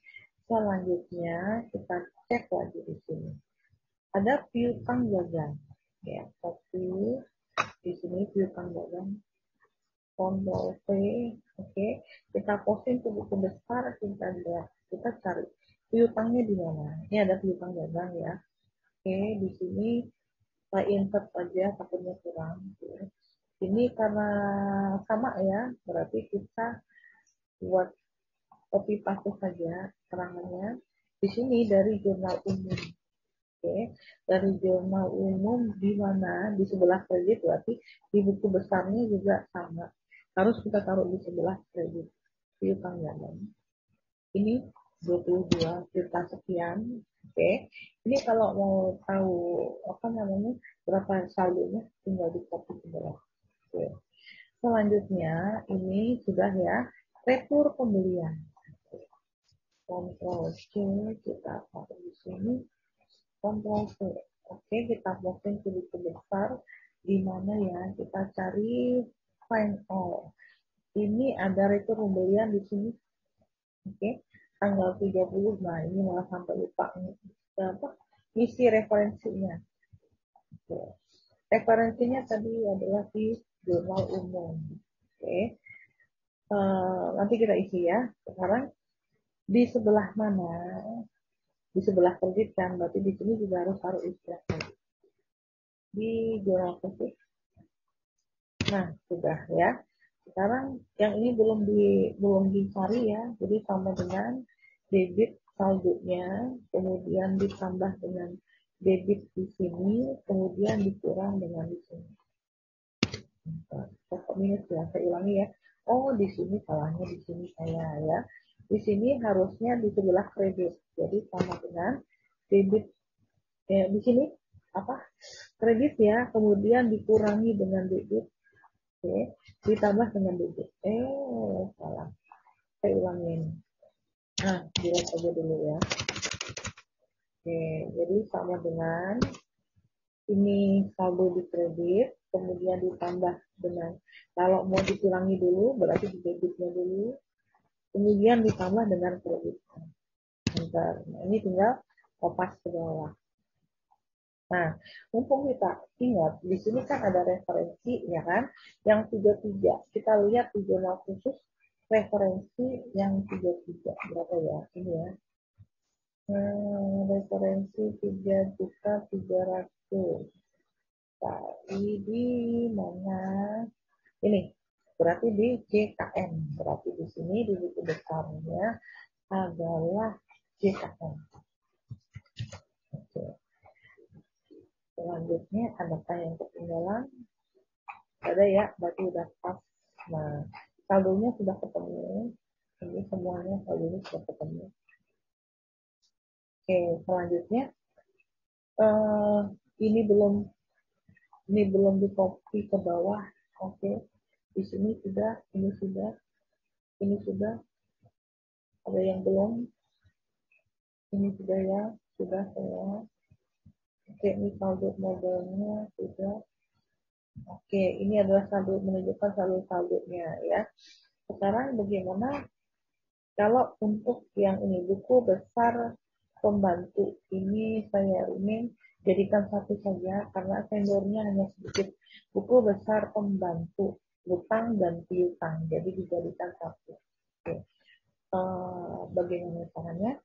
Selanjutnya kita cek lagi di sini. Ada piutang dagang. Ya, copy di sini piutang dagang. Ctrl V, oke. Kita posting ke buku besar, kita lihat, kita cari piutangnya di mana. Ini ada piutang dagang ya. Oke, di sini saya insert saja, takutnya kurang. Oke. Ini karena sama ya, berarti kita buat copy paste saja keterangannya. Di sini dari jurnal umum. Oke, dari jurnal umum di mana di sebelah kredit, berarti di buku besarnya juga sama. Harus kita taruh di sebelah kredit. Piutang dagang. Ini 22 juta sekian. Oke. Ini kalau mau tahu apa namanya berapa saldonya, tinggal di copy ke bawah. Oke. Selanjutnya ini sudah ya retur pembelian. Ctrl C, kita taruh di sini. Ctrl C. Oke, kita posting ke buku besar di mana ya kita cari find all. Ini ada retur pembelian di sini. Oke, tanggal 30. Nah, ini malah sampai lupa apa? Isi referensinya. Oke. Referensinya tadi adalah di jurnal umum. Oke. Nanti kita isi ya. Sekarang di sebelah mana? Di sebelah kredit kan, berarti di sini juga harus taruh istilah kredit. Di jurnal khusus. Nah, sudah ya. Sekarang yang ini belum dicari ya, jadi sama dengan debit saldonya, kemudian ditambah dengan debit di sini, kemudian dikurang dengan di sini. Pokok minus ya, saya ulangi ya. Oh, di sini salahnya di sini saya ya. Di sini harusnya di sebelah kredit, jadi sama dengan debit. Di sini apa? Kredit ya, kemudian dikurangi dengan debit. Oke, ditambah dengan debit. Salah. Saya ulangin. Nah, dilihat aja dulu ya. Oke, jadi sama dengan ini saldo di kredit, kemudian ditambah dengan, kalau mau dikurangi dulu, berarti di debitnya dulu, kemudian ditambah dengan kredit. Nah, ini tinggal kopas ke bawah. Nah, mumpung kita ingat, di sini kan ada referensi, ya kan? Yang 33. Kita lihat di jurnal khusus referensi yang 33. Berapa ya? Ini ya. Referensi 3.300.000. Tadi di mana? Ini. Berarti di JKM. Berarti di sini di buku besarnya adalah JKM. Oke. Selanjutnya, adakah yang ketinggalan? Ada ya, berarti udah pas. Nah, saldonya sudah ketemu. Ini semuanya saldonya sudah ketemu. Oke, selanjutnya eh, ini belum di copy ke bawah. Oke, di sini sudah, ini sudah, ini sudah. Ada yang belum? Ini sudah ya, sudah semua. Oke, ini saldo modelnya sudah. Oke, ini adalah saldo, menunjukkan saldo-saldonya ya. Sekarang bagaimana kalau untuk yang ini, buku besar pembantu, ini saya ingin jadikan satu saja karena vendornya hanya sedikit. Buku besar pembantu, utang dan piutang, jadi dijadikan satu. Oke. Bagaimana caranya?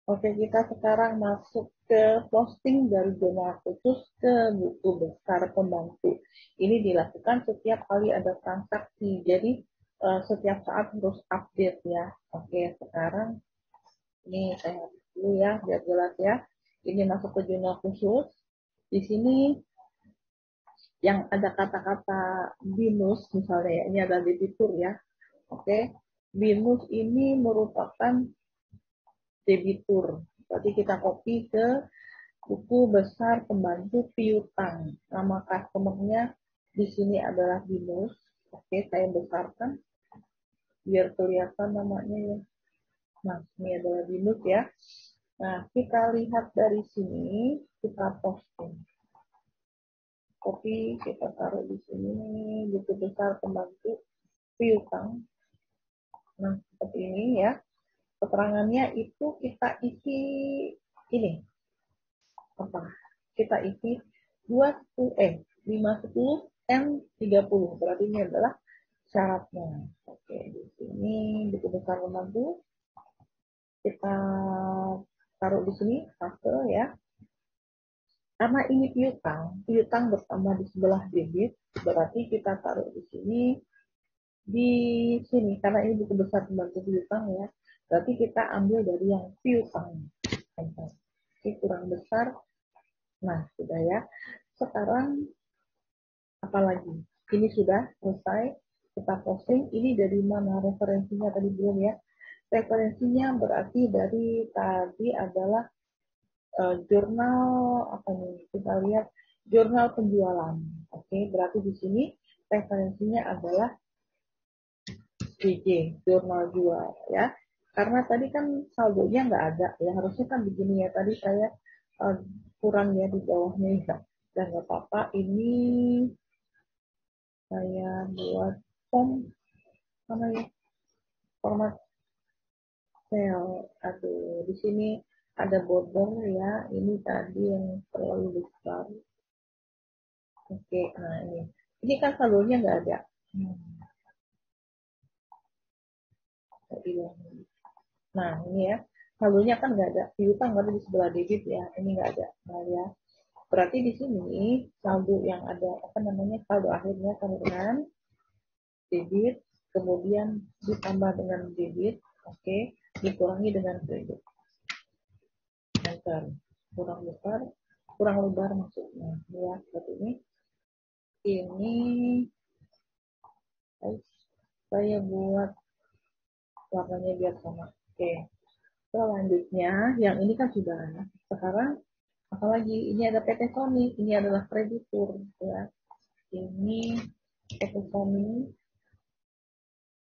Oke, kita sekarang masuk ke posting dari jurnal khusus ke buku besar pembantu. Ini dilakukan setiap kali ada transaksi, jadi setiap saat harus update ya. Oke, sekarang ini saya hapus dulu ya, biar jelas ya. Ini masuk ke jurnal khusus. Di sini yang ada kata-kata binus misalnya ya, ini ada debitur ya. Oke, binus ini merupakan debitur. Berarti kita copy ke buku besar pembantu piutang. Nama customer-nya di sini adalah binus. Oke, saya besarkan biar kelihatan namanya ya. Nah, ini adalah binus ya. Nah, kita lihat dari sini, kita posting. Copy, kita taruh di sini, buku besar pembantu piutang. Nah, seperti ini ya. Keterangannya itu kita isi ini. Apa? Kita isi 510 M30. Berarti ini adalah syaratnya. Oke, di sini buku besar pembantu kita taruh di sini fase ya. Karena ini piutang bersama di sebelah debit, berarti kita taruh di sini karena ini buku besar pembantu piutang ya. Berarti kita ambil dari yang piutang. Oke, kurang besar. Nah, sudah ya. Sekarang apalagi? Ini sudah selesai. Kita posting. Ini dari mana referensinya tadi belum ya? Referensinya berarti dari tadi adalah jurnal apa nih? Kita lihat jurnal penjualan. Oke, berarti di sini referensinya adalah JJ, jurnal jual ya. Karena tadi kan saldonya nggak ada ya, harusnya kan begini ya. Tadi saya kurang ya di bawahnya ya. Dan nggak apa-apa, ini saya buat mana ya, format cell. Aduh, di sini ada border ya. Ini tadi yang terlalu besar. Oke, nah ini. Ini kan saldonya nggak ada. Nah, ini ya. Saldonya kan nggak ada. Piutang ada di sebelah debit ya. Ini nggak ada. Nah, ya. Berarti di sini saldo yang ada, apa namanya, saldo akhirnya sama dengan debit, kemudian ditambah dengan debit, oke, dikurangi dengan kredit. Enter. Kurang besar, kurang lebar maksudnya. Ya, seperti ini. Ini saya buat warnanya biar sama. Oke. Selanjutnya, yang ini kan sudah. Sekarang apalagi ini ada PT Sony, ini adalah kreditur ya. Ini PT Sony,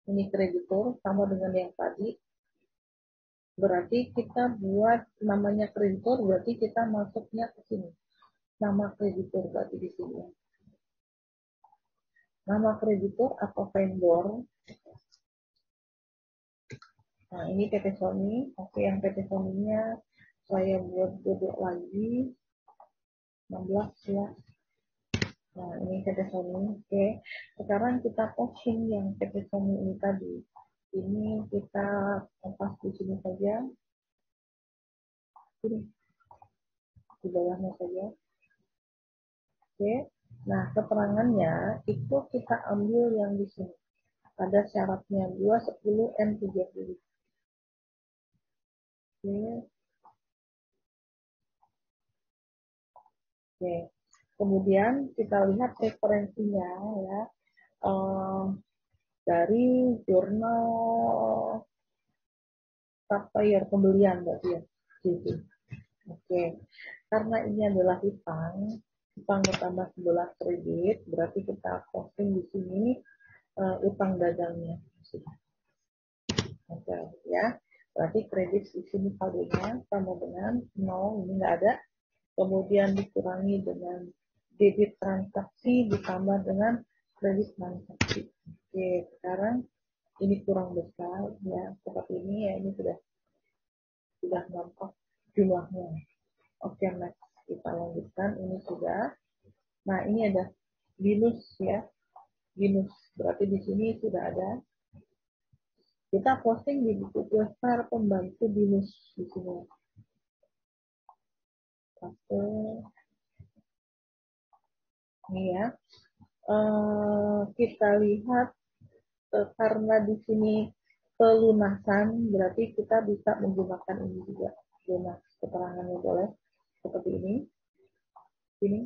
ini kreditur sama dengan yang tadi. Berarti kita buat namanya kreditor, berarti kita masuknya ke sini. Nama kreditor berarti di sini. Nama kreditor atau vendor. Nah, ini PT Sony. Oke, yang PT Sony-nya saya buat duduk lagi. 16 ya. Nah, ini PT Sony. Oke. Sekarang kita posting yang PT Sony ini tadi. Ini kita lepas di sini saja. Ini di bawahnya saja. Oke. Nah, keterangannya itu kita ambil yang di sini. Ada syaratnya 210 N30. Oke. Oke. Kemudian kita lihat referensinya ya. Dari jurnal supplier pembelian berarti ya. Gitu. Oke. Karena ini adalah utang bertambah 11 kredit, berarti kita posting di sini utang dagangnya. Oke, ya. Berarti kredit di sini saldonya sama dengan 0, ini nggak ada. Kemudian dikurangi dengan debit transaksi ditambah dengan kredit transaksi. Oke, sekarang ini kurang besar ya, seperti ini ya, ini sudah nampak jumlahnya. Oke, next kita lanjutkan, ini sudah. Nah, ini ada minus ya, minus berarti di sini sudah ada. Kita posting di buku besar pembantu minus di sini. Oke, ini ya. Kita lihat karena di sini pelunasan, berarti kita bisa menggunakan ini juga. Lunas keterangannya boleh seperti ini. Ini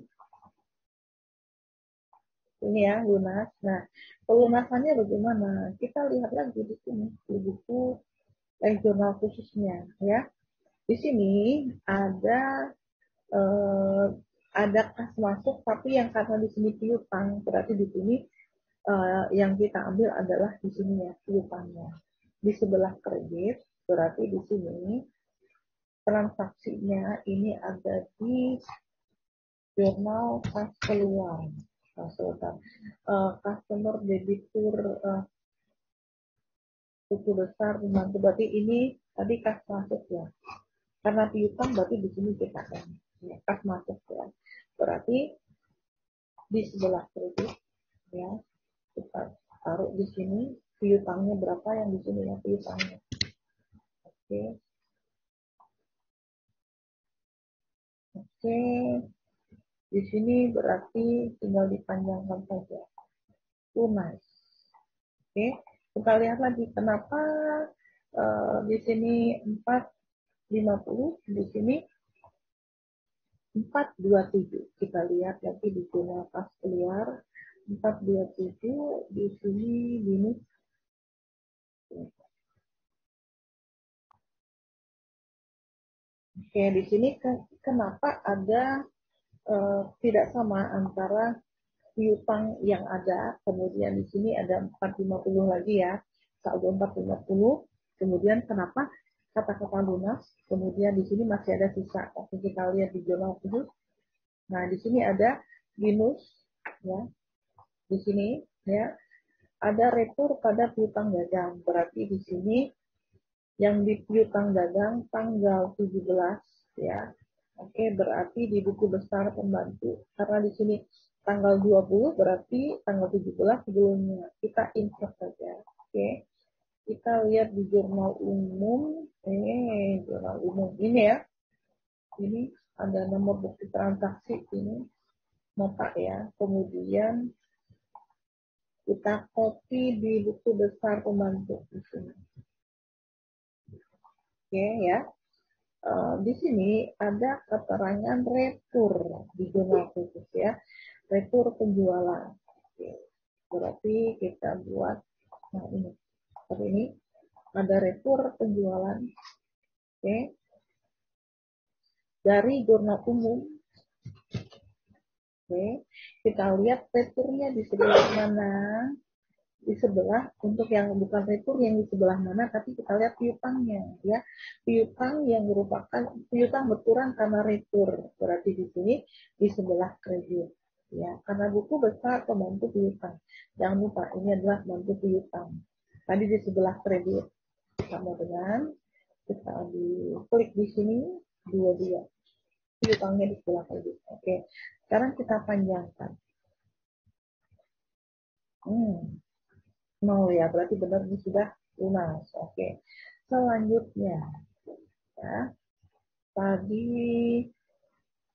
ya lunas. Nah, pelunasannya bagaimana? Kita lihat lagi di sini di buku jurnal khususnya ya. Di sini eh, ada kas masuk, tapi yang karena di sini piutang, berarti di sini yang kita ambil adalah di sini ya piutangnya. Di sebelah kredit, berarti di sini transaksinya ini ada di jurnal kas keluar. Customer debitur buku besar pembantu, berarti ini tadi kas masuk ya. Karena piutang berarti di sini kita kan ya, kas masuk ya. Berarti di sebelah kredit ya kita taruh di sini piutangnya berapa yang di sini ya piutangnya. Oke. Oke. Di sini berarti tinggal dipanjangkan saja. Lunas. Oke. Kita lihat lagi kenapa di sini 450, di sini 427. Kita lihat lagi di zona pas keluar 427, di sini minus. Oke, di sini kenapa ada tidak sama antara piutang yang ada, kemudian di sini ada 450 lagi ya, saldo 450, kemudian kenapa kata-kata lunas, kemudian di sini masih ada sisa. Oke, kita lihat di jurnal khusus. Nah, di sini ada minus ya. Di sini ya ada retur pada piutang dagang. Berarti di sini yang di piutang dagang tanggal 17 ya. Oke, berarti di buku besar pembantu. Karena di sini tanggal 20 berarti tanggal 17 sebelumnya. Kita insert saja. Oke. Kita lihat di jurnal umum. Jurnal umum ini ya. Ini ada nomor bukti transaksi ini. Nota ya. Kemudian kita copy di buku besar pembantu di sini. Oke ya. Di sini ada keterangan retur di jurnal khusus ya. Retur penjualan. Oke. Berarti kita buat nah ini. Seperti ini ada retur penjualan. Oke. Dari jurnal umum. Oke. Kita lihat returnya di sebelah mana. di sebelah, untuk yang bukan retur yang di sebelah mana, tapi kita lihat piutangnya ya. Piutang yang merupakan piutang berkurang karena retur, berarti di sini di sebelah kredit ya, karena buku besar pembantu piutang. Jangan lupa ini adalah pembantu piutang. Tadi di sebelah kredit sama dengan kita klik di sini dua-dua piutangnya di sebelah kredit. Oke, sekarang kita panjangkan. Nol ya, berarti benar ini sudah lunas. Oke, selanjutnya ya, tadi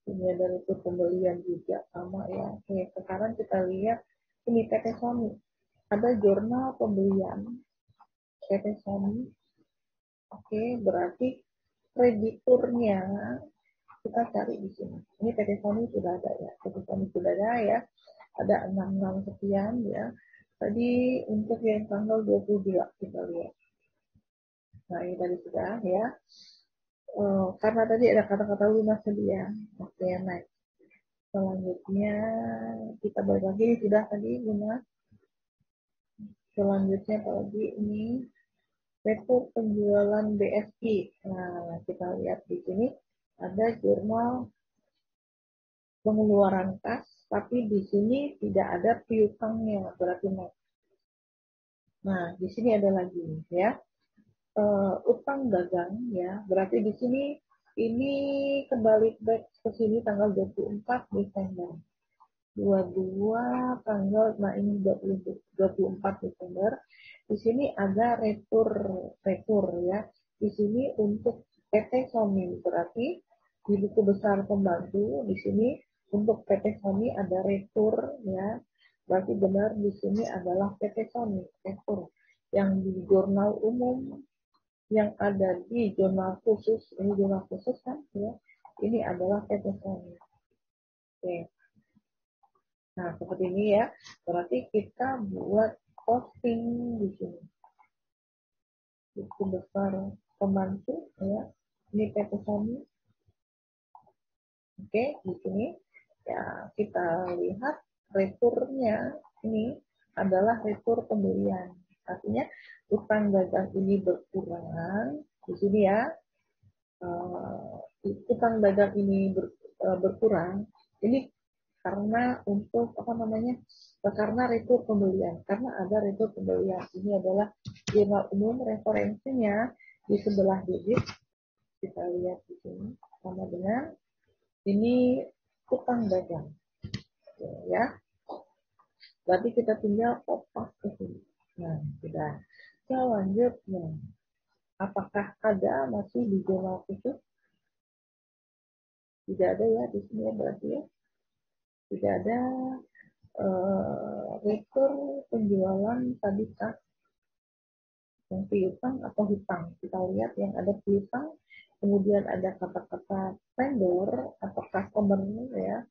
ini ada itu pembelian juga sama ya. Oke, sekarang kita lihat ini PT Sony. Ada jurnal pembelian PT Sony. Oke, berarti krediturnya kita cari di sini. Ini PT Sony sudah ada ya. PT Sony sudah ada ya. Ada 66 sekian ya. Tadi untuk yang tanggal 22 kita lihat. Nah, ini tadi sudah ya. Karena tadi ada kata-kata lunas sedia. Oke, next. Selanjutnya kita balik lagi sudah tadi lunas. Selanjutnya apalagi ini retur penjualan BSI. Nah, kita lihat di sini ada jurnal pengeluaran kas, tapi di sini tidak ada piutangnya, berarti next. Nah, di sini ada lagi ya. Utang dagang ya, berarti di sini ini kembali back ke sini tanggal 24 Desember 22 tanggal, nah ini 24 Desember. Di sini ada retur ya. Di sini untuk PT Sony, berarti di buku besar pembantu di sini untuk PT Sony ada retur ya. Berarti benar di sini adalah PT Sony retur. Yang di jurnal umum, yang ada di jurnal khusus, ini jurnal khusus kan ya. Ini adalah PT Sony. Oke. Nah, seperti ini ya. Berarti kita buat posting di sini. Buku besar pembantu ya. Ini PT Sony. Oke, di sini ya kita lihat returnya ini adalah retur pembelian. Artinya utang dagang ini berkurang di sini ya. Utang dagang ini berkurang. Ini karena untuk apa namanya? Karena retur pembelian. Karena ada retur pembelian. Ini adalah jurnal umum, referensinya di sebelah debit. Kita lihat di sini sama dengan ini utang dagang. Ya. Berarti kita tinggal kopas ke sini. Nah, sudah. Selanjutnya, apakah ada masih di jurnal khusus? Tidak ada ya di sini ya, berarti ya. Tidak ada retur penjualan tadi kas yang piutang atau hutang. Kita lihat yang ada piutang, kemudian ada kata-kata vendor atau customer ya.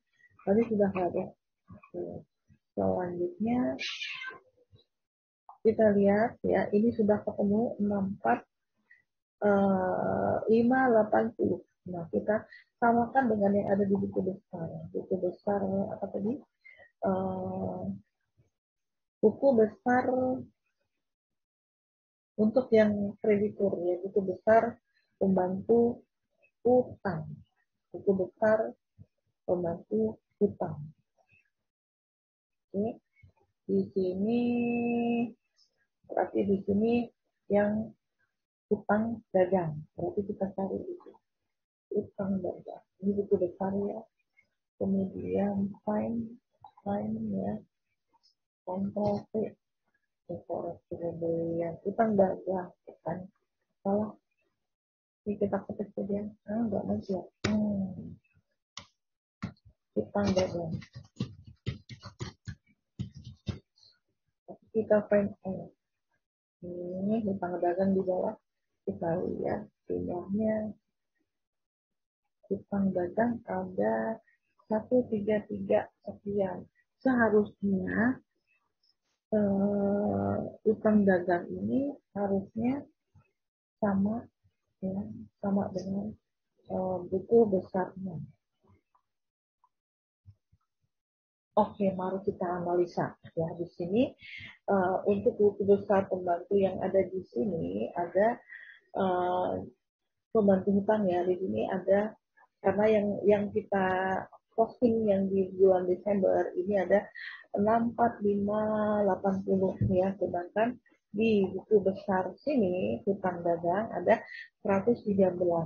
Tadi sudah ada. Selanjutnya kita lihat ya, ini sudah ketemu 64 580. Nah, kita samakan dengan yang ada di buku besar. Buku besar apa tadi? Buku besar untuk yang kreditur ya, buku besar pembantu utang. Buku besar pembantu utang. Oke. Di sini berarti di sini yang utang dagang. Berarti kita cari itu. Utang dagang. Ini buku besar ya. Kemudian fine ya. Kontrol C. Dekorasi pembelian. Utang dagang. Kan salah. Ini kita ketik saja. Enggak masuk. Utang dagang. Kita find ini utang dagang di bawah. Kita lihat jumlahnya. Utang dagang ada 133 sekian. Seharusnya utang dagang ini harusnya sama ya, sama dengan buku besarnya. Oke, mari kita analisa ya di sini untuk buku besar pembantu yang ada di sini ada uh, pembantu hutang ya di sini ada karena yang kita posting yang di bulan Desember ini ada 64580 ya, sedangkan di buku besar sini hutang dagang ada 113.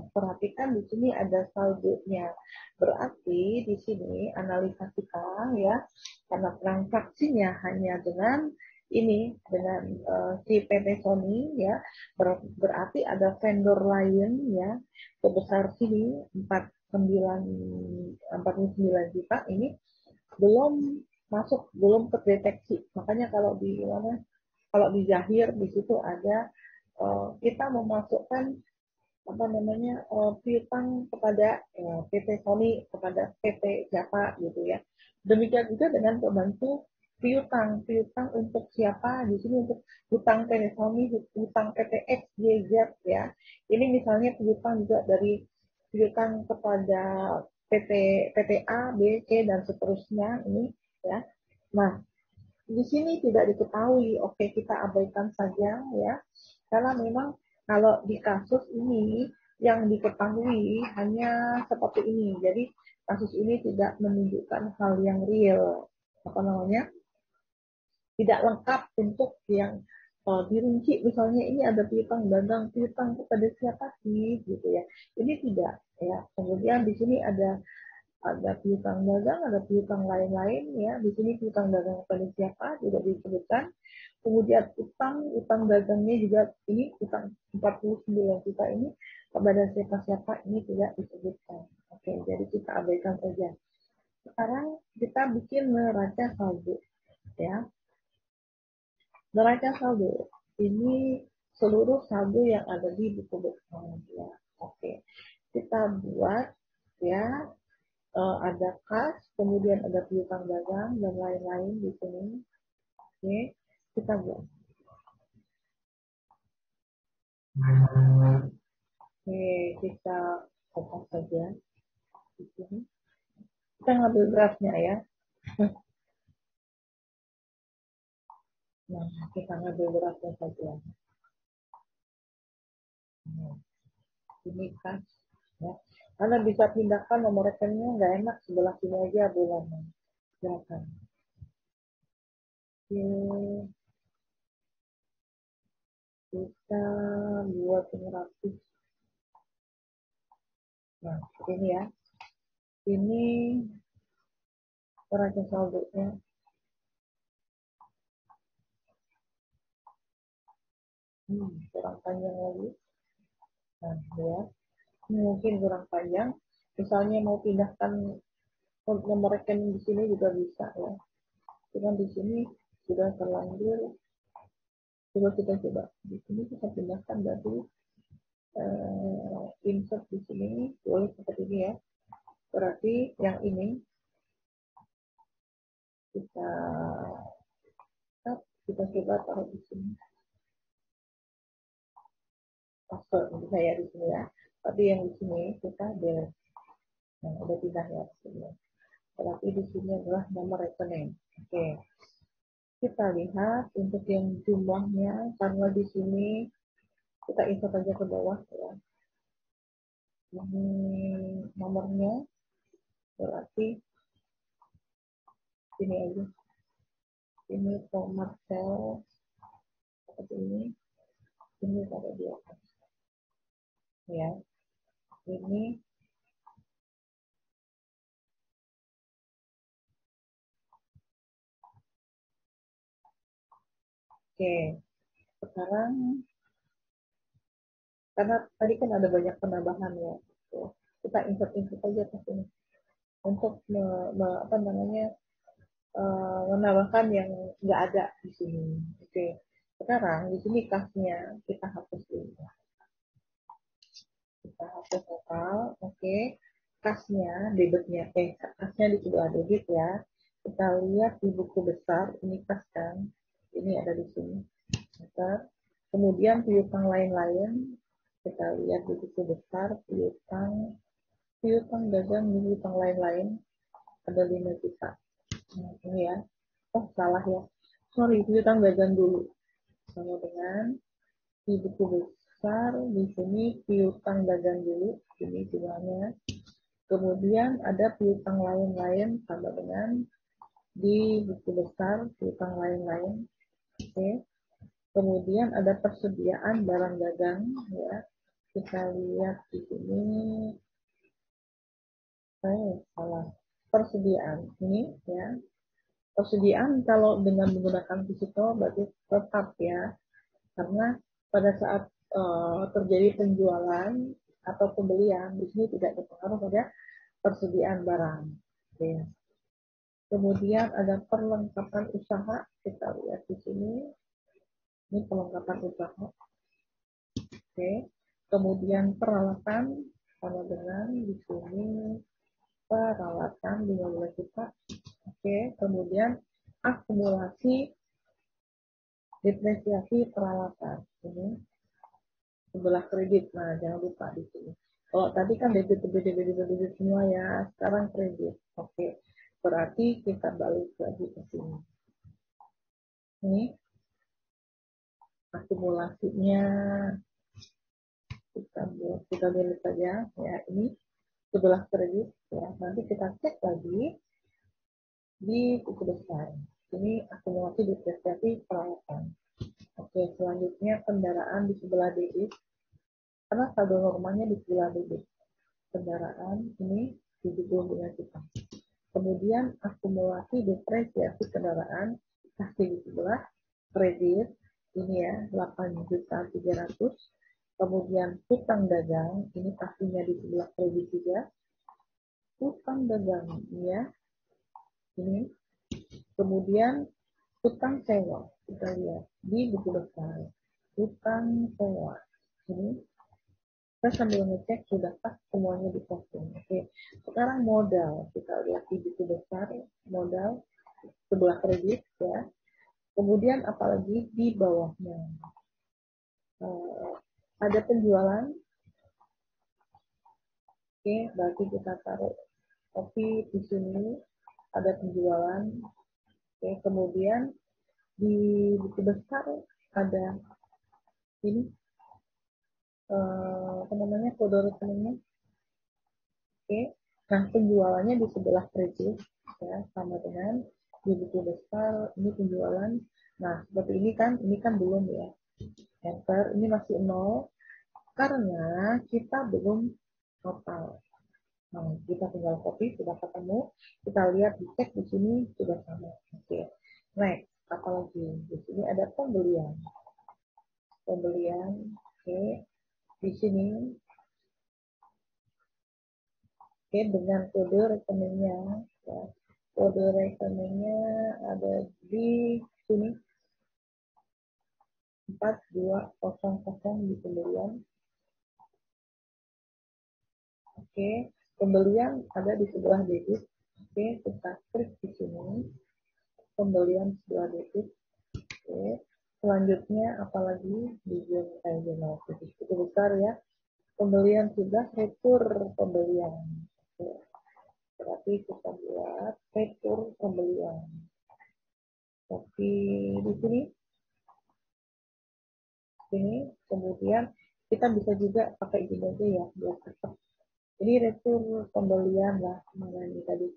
Perhatikan di sini ada saldonya. Berarti di sini analisa kita ya, karena transaksinya hanya dengan ini dengan si PT Sony ya, berarti ada vendor lain ya sebesar sini 49 juta ini belum masuk, belum terdeteksi. Makanya kalau di mana, kalau di Zahir di situ ada kita memasukkan apa namanya piutang kepada PT Sony, kepada PT siapa gitu ya. Demikian juga dengan pembantu piutang, piutang untuk siapa di sini, untuk hutang PT Sony, hutang PT X, Y, Z ya. Ini misalnya piutang juga dari piutang kepada PT PT A, B, C dan seterusnya ini ya. Nah, di sini tidak diketahui, oke kita abaikan saja ya, karena memang kalau di kasus ini yang diketahui hanya seperti ini, jadi kasus ini tidak menunjukkan hal yang real, apa namanya, tidak lengkap untuk yang dirinci, misalnya ini ada piutang dagang, piutang kepada siapa sih gitu ya, ini tidak ya. Kemudian di sini ada piutang dagang, ada piutang lain-lain ya. Di sini piutang dagang kepada siapa tidak disebutkan. Kemudian utang dagangnya juga ini utang 49 juta ini kepada siapa-siapa ini tidak disebutkan. Oke, jadi kita abaikan saja. Sekarang kita bikin neraca saldo ya. Neraca saldo ini seluruh saldo yang ada di buku besar ya. Oke, kita buat ya, ada kas, kemudian ada piutang dagang dan lain-lain di sini. Oke, kita buat. Oke, kita kopas saja di sini. Kita ngambil draftnya ya. Nah, kita ngambil draftnya saja. Nah, ini kas. Ya. Karena bisa pindahkan nomor rekeningnya nggak enak, sebelah sini aja bulannya. Silakan. Oke, kita buat 500. Nah, ini ya. Ini neraca saldonya. Kurang panjang lagi. Nah, ya. Ini mungkin kurang panjang. Misalnya mau pindahkan nomor rekening di sini juga bisa ya. Cuman di sini sudah terlanjur. Coba kita coba. Di sini kita pindahkan dari insert di sini boleh seperti ini ya. Berarti yang ini kita kita coba taruh di sini. Password untuk saya di sini ya. Tapi yang di sini kita delete. Nah, udah pindah ya. Berarti di sini adalah nomor rekening. Oke. Kita lihat untuk yang jumlahnya, karena di sini kita insert aja ke bawah ya. Ini nomornya berarti ini aja. Ini komersial seperti ini pada di atas ya. Ini oke. Sekarang karena tadi kan ada banyak penambahan ya. Kita insert aja ke sini untuk apa namanya menambahkan yang nggak ada di sini. Oke. Sekarang di sini kasnya kita hapus dulu. Kita hapus total. Oke. Kasnya, debitnya, kasnya di sebelah debit ya. Kita lihat di buku besar, ini kas kan. Ini ada di sini. Kemudian piutang lain-lain, kita lihat di buku besar, piutang dagang, piutang lain-lain, ada 5 juta. Nah, ini ya. Oh, salah ya. Sorry, piutang dagang dulu. Sama dengan di buku besar, di sini piutang dagang dulu. Ini jumlahnya. Kemudian ada piutang lain-lain sama dengan di buku besar piutang lain-lain. Oke. Kemudian ada persediaan barang dagang ya. Kita lihat di sini. Salah. Persediaan ini ya. Persediaan kalau dengan menggunakan fisikal berarti tetap ya. Karena pada saat terjadi penjualan atau pembelian di sini tidak berpengaruh pada persediaan barang. Oke. Kemudian ada perlengkapan usaha, kita lihat di sini. Ini perlengkapan usaha. Oke. Kemudian peralatan sama dengan di sini peralatan 15 juta. Oke. Kemudian akumulasi depresiasi peralatan. Ini sebelah kredit. Nah, jangan lupa di sini. Kalau tadi kan debit semua ya, sekarang kredit. Oke. Berarti kita balik lagi ke sini. Ini akumulasinya kita lihat saja ya, ini sebelah kredit ya. Nanti kita cek lagi di buku besar. Ini akumulasi depresiasi peralatan. Oke, selanjutnya kendaraan di sebelah debit. Karena saldo normalnya di sebelah debit. Kendaraan ini di dengan kita. Kemudian akumulasi depresiasi kendaraan kasih di sebelah kredit. Ini ya 8.300.000. Kemudian hutang dagang ini pastinya di sebelah kredit juga. Hutang dagang ya ini. Kemudian hutang sewa kita lihat di buku besar. Hutang sewa ini kita sambil ngecek sudahkah semuanya diposting. Oke, sekarang modal kita lihat di buku besar, modal sebelah kredit ya. Kemudian apalagi di bawahnya ada penjualan. Oke, berarti kita taruh kopi di sini ada penjualan. Oke, kemudian di buku besar ada ini apa namanya, kode rekeningnya. Oke, nah penjualannya di sebelah kredit ya, sama dengan di buku besar ini penjualan. Nah seperti ini kan belum ya, enter, ini masih nol karena kita belum total. Nah, kita tinggal copy, sudah ketemu, kita lihat dicek di sini sudah sama. Oke, next apalagi di sini ada pembelian. Oke, di sini oke, dengan kode rekeningnya ya. Kode rekeningnya ada di sini 4200 di pembelian. Oke, pembelian ada di sebelah debit. Oke, kita klik di sini pembelian sebelah debit. Oke, selanjutnya apalagi di jurnal itu besar ya. Pembelian sudah, retur pembelian. Oke. Berarti kita buat retur pembelian. Oke, di sini. Kemudian kita bisa juga pakai gini aja ya, biar cepat. Ini retur pembelian lah, mana ini tadi.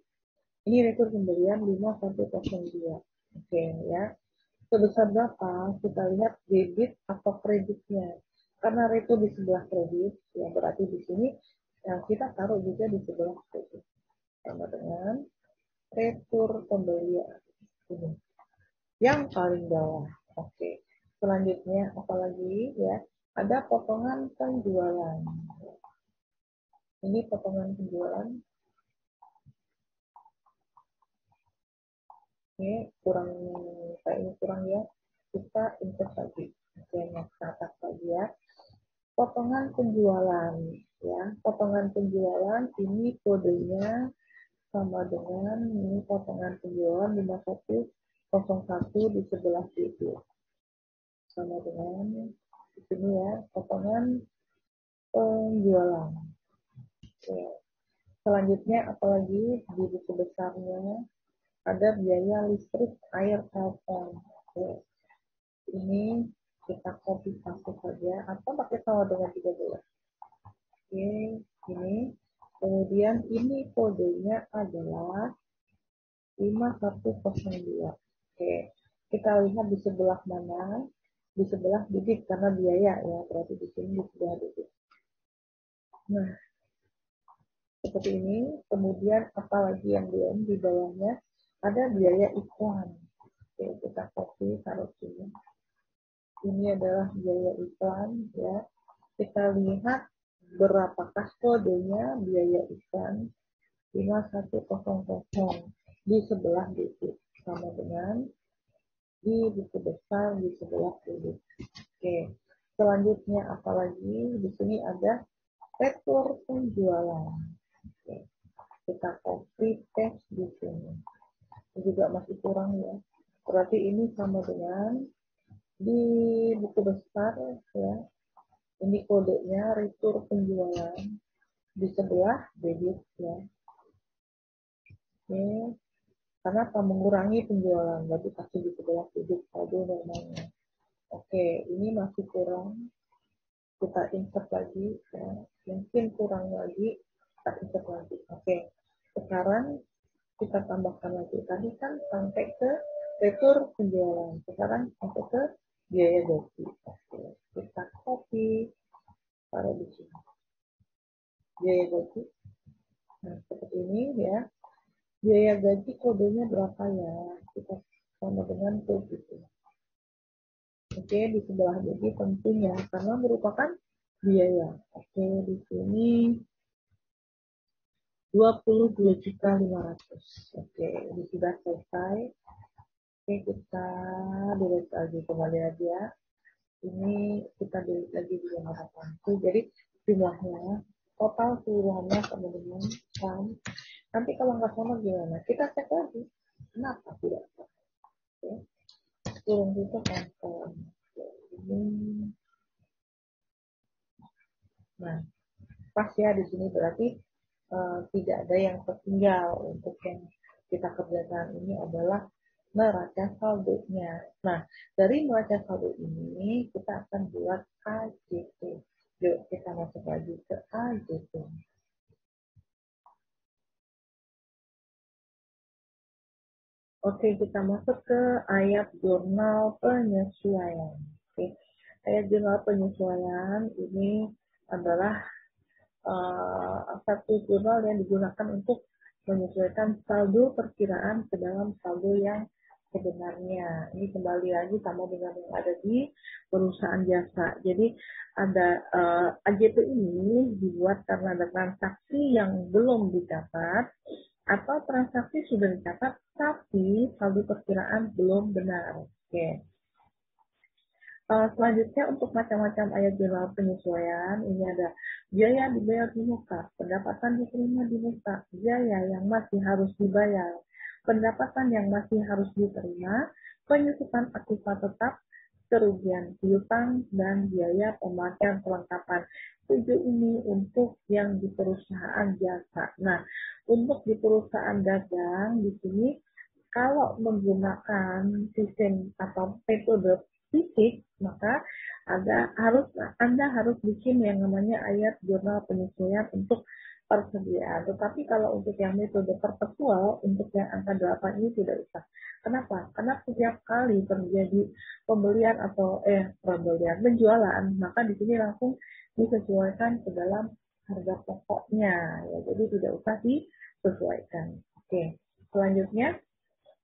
Ini retur pembelian 5102. Oke ya. Sebesar berapa? Kita lihat debit atau kreditnya. Karena retur di sebelah kredit, ya berarti di sini yang kita taruh juga di sebelah kredit. Sama dengan retur pembelian. Ini. Yang paling bawah. Oke. Selanjutnya apalagi ya? Ada potongan penjualan. Ini potongan penjualan. Ini kurang, kayak ini kurang ya. Kita insert lagi. Oke, next atas lagi ya. Potongan penjualan ya. Potongan penjualan ini kodenya sama dengan ini potongan penjualan 5101 di sebelah itu. Sama dengan di sini ya, potongan penjualan. Oke. Selanjutnya apalagi di buku besarnya ada biaya listrik, air, telepon. Oke. Ini kita copy paste saja atau pakai sama dengan 13. Oke, ini. Kemudian ini kodenya adalah 5102. Oke, kita lihat di sebelah mana? Di sebelah digit karena biaya ya, berarti di sini di sebelah digit. Nah, seperti ini. Kemudian apalagi yang belum di bawahnya ada biaya iklan. Oke, kita copy taruh sini. Ini adalah biaya iklan ya. Kita lihat berapakah kodenya biaya iklan 5100 di sebelah digit sama dengan di buku besar di sebelah kiri. Oke, selanjutnya apalagi di sini ada retur penjualan. Oke, kita copy paste di sini. Ini juga masih kurang ya. Berarti ini sama dengan di buku besar ya. Ini kodenya retur penjualan di sebelah debit ya. Oke, karena akan mengurangi penjualan, berarti pasti di sebelah debit saldo normalnya. Oke, ini masih kurang, kita insert lagi ya. Mungkin kurang lagi, kita insert lagi. Oke, sekarang kita tambahkan lagi. Tadi kan sampai ke retur penjualan, sekarang sampai ke biaya gaji. Oke, kita copy taruh di sini. Biaya gaji. Nah, seperti ini ya. Biaya gaji kodenya berapa ya? Kita sama dengan kode itu. Oke, di sebelah gaji tentunya karena merupakan biaya. Oke, di sini 22.500.000. Oke, ini sudah selesai. Oke, kita delete lagi kembali aja. Ini kita delete lagi di 580. Jadi jumlahnya total keseluruhannya sama dengan sum. Nanti kalau nggak sama gimana? Kita cek lagi. Kenapa tidak sama? Oke. Turun itu kantong. Ini. Nah, pas ya di sini berarti tidak ada yang tertinggal. Untuk yang kita kerjakan ini adalah neraca saldonya. Nah, dari neraca saldo ini kita akan buat AJT. Yuk kita masuk lagi ke AJT. Oke, kita masuk ke ayat jurnal penyesuaian. Oke, ayat jurnal penyesuaian ini adalah satu jurnal yang digunakan untuk menyesuaikan saldo perkiraan ke dalam saldo yang sebenarnya. Ini kembali lagi sama dengan yang ada di perusahaan jasa. Jadi ada AJP ini dibuat karena ada transaksi yang belum dicatat atau transaksi sudah dicatat tapi saldo perkiraan belum benar. Oke. Selanjutnya untuk macam-macam ayat jurnal penyesuaian, ini ada biaya dibayar di muka, pendapatan diterima di muka, biaya yang masih harus dibayar, pendapatan yang masih harus diterima, penyusutan aktiva tetap, kerugian piutang, dan biaya pemakaian perlengkapan. 7 ini untuk yang di perusahaan jasa. Nah, untuk di perusahaan dagang, di sini kalau menggunakan sistem atau metode fisik, maka Anda harus bikin yang namanya ayat jurnal penyesuaian untuk persediaan. Tetapi kalau untuk yang metode perpetual, untuk yang angka 8 ini tidak usah. Kenapa? Karena setiap kali terjadi pembelian atau penjualan, maka di sini langsung disesuaikan ke dalam harga pokoknya. Ya, jadi tidak usah disesuaikan. Oke. Selanjutnya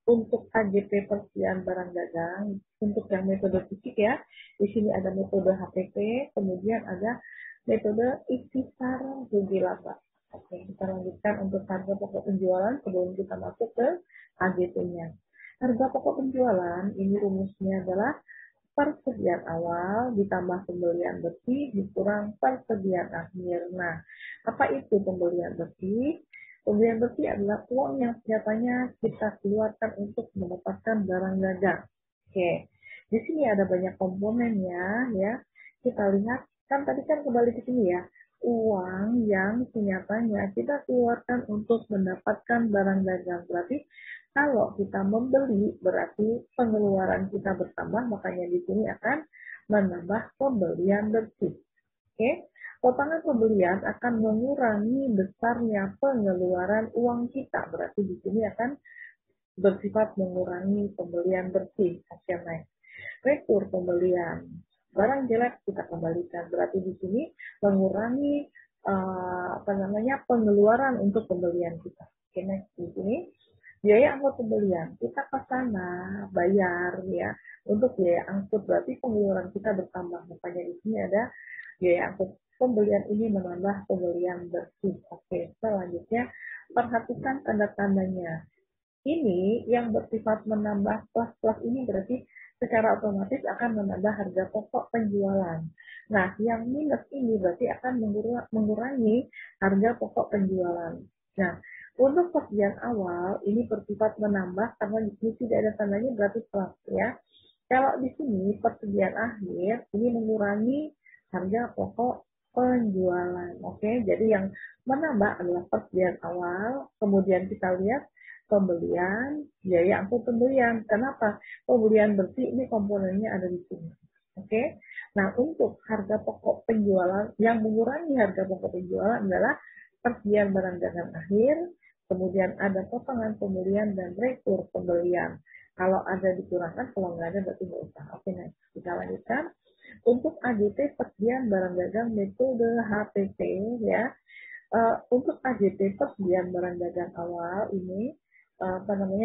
untuk AJP persediaan barang dagang, untuk yang metode fisik ya, di sini ada metode HPP, kemudian ada metode ikhtisar rugi laba. Oke, kita lanjutkan untuk harga pokok penjualan sebelum kita masuk ke AJP-nya. Harga pokok penjualan, ini rumusnya adalah persediaan awal ditambah pembelian bersih dikurang persediaan akhir. Nah, apa itu pembelian bersih? Pembelian bersih adalah uang yang biasanya kita keluarkan untuk mendapatkan barang dagang. Oke, di sini ada banyak komponennya ya. Kita lihat, kan tadi kan kembali ke sini ya. Uang yang senyatanya kita keluarkan untuk mendapatkan barang dagang. Berarti Kalau kita membeli berarti pengeluaran kita bertambah, makanya di sini akan menambah pembelian bersih. Oke, potongan pembelian akan mengurangi besarnya pengeluaran uang kita, berarti di sini akan bersifat mengurangi pembelian bersih. Oke, next. Retur pembelian. Barang jelek kita kembalikan, berarti di sini mengurangi pengeluaran untuk pembelian kita. Oke, next di sini biaya angkut pembelian, kita ke sana bayar ya untuk biaya angkut, berarti pengeluaran kita bertambah, makanya di sini ada biaya angkut pembelian ini menambah pembelian bersih. Oke, selanjutnya perhatikan tanda-tandanya. Ini yang bersifat menambah plus-plus ini berarti secara otomatis akan menambah harga pokok penjualan. Nah, yang minus ini berarti akan mengurangi harga pokok penjualan. Nah, untuk persediaan awal ini bersifat menambah karena di sini tidak ada tandanya berarti plus ya. Kalau di sini persediaan akhir ini mengurangi harga pokok penjualan. Oke, jadi yang menambah adalah persediaan awal, kemudian kita lihat pembelian, biaya angkut pembelian. Kenapa? Pembelian bersih ini komponennya ada di sini. Oke. Nah, untuk harga pokok penjualan yang mengurangi harga pokok penjualan adalah persediaan barang dagang akhir, kemudian ada potongan pembelian dan retur pembelian. Kalau ada dikurangkan, kalau nggak ada berarti nggak usah. Oke, next. Kita lanjutkan. Untuk AJT persediaan barang dagang metode HPP ya. Untuk AJT persediaan barang dagang awal ini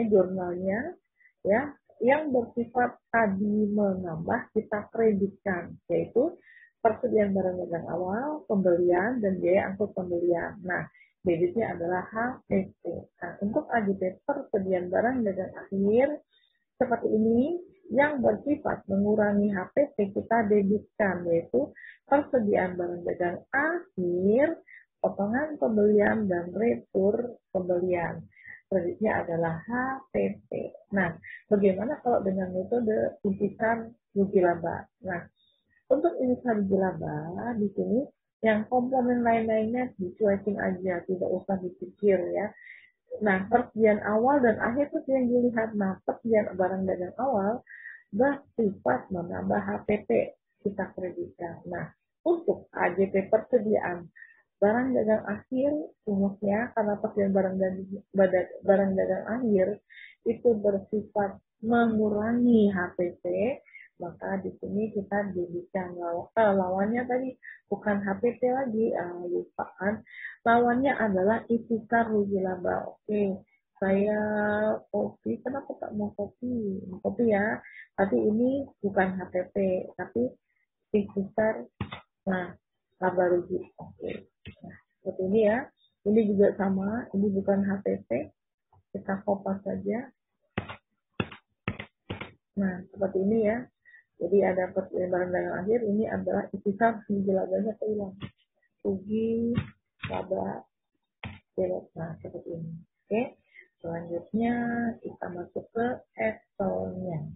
jurnalnya ya yang bersifat tadi menambah kita kreditkan, yaitu persediaan barang dagang awal, pembelian dan biaya angkut pembelian. Nah, debitnya adalah HPP. Nah, untuk AJP persediaan barang dagang akhir seperti ini yang bersifat mengurangi HPP kita debitkan, yaitu persediaan barang dagang akhir, potongan pembelian dan retur pembelian. Kreditnya adalah HPP. Nah, bagaimana kalau dengan metode irisan rugi laba? Nah, untuk irisan rugi laba di sini yang komponen lain-lainnya dicuekin aja, tidak usah dipikir ya. Nah, persediaan awal dan akhir itu yang dilihat. Nah, persediaan barang dagang awal bersifat menambah HPP kita kreditkan. Nah, untuk AJP persediaan barang dagang akhir rumusnya karena persediaan barang dagang akhir itu bersifat mengurangi HPP, maka di sini kita diberikan lawannya tadi bukan HPP lagi, lupa kan, lawannya adalah ikhtisar rugi laba. Oke, saya kopi, kenapa tak mau kopi? Kopi ya, tapi ini bukan HPP, tapi ikhtisar, nah, laba rugi. Oke, nah, seperti ini ya. Ini juga sama, ini bukan HPP, kita kopas saja. Nah, seperti ini ya. Jadi ada persediaan barang dagang akhir, ini adalah ikhtisar rugi labanya keulang. Rugi laba belok. Nah, seperti ini. Oke. Selanjutnya kita masuk ke Excel-nya.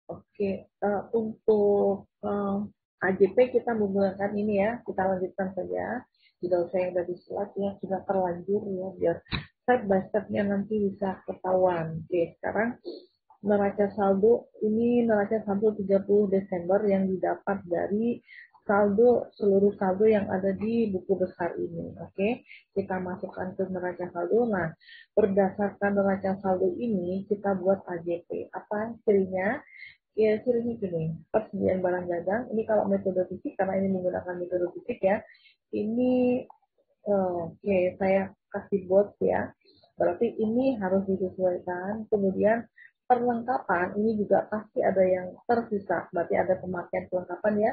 Oke, untuk AJP kita menggunakan ini ya, kita lanjutkan saja. Tidak usah yang dari slide ya, sudah terlanjur ya, biar step by step-nya nanti bisa ketahuan. Oke, sekarang neraca saldo, ini neraca saldo 30 Desember yang didapat dari seluruh saldo yang ada di buku besar ini. Oke, kita masukkan ke neraca saldo. Nah, berdasarkan neraca saldo ini, kita buat AJP. Apa cirinya? Ya, cirinya gini, persediaan barang dagang, ini kalau metode fisik, karena ini menggunakan metode fisik ya, ini, oke, saya kasih box ya, berarti ini harus disesuaikan, kemudian perlengkapan, ini juga pasti ada yang tersisa, berarti ada pemakaian perlengkapan ya,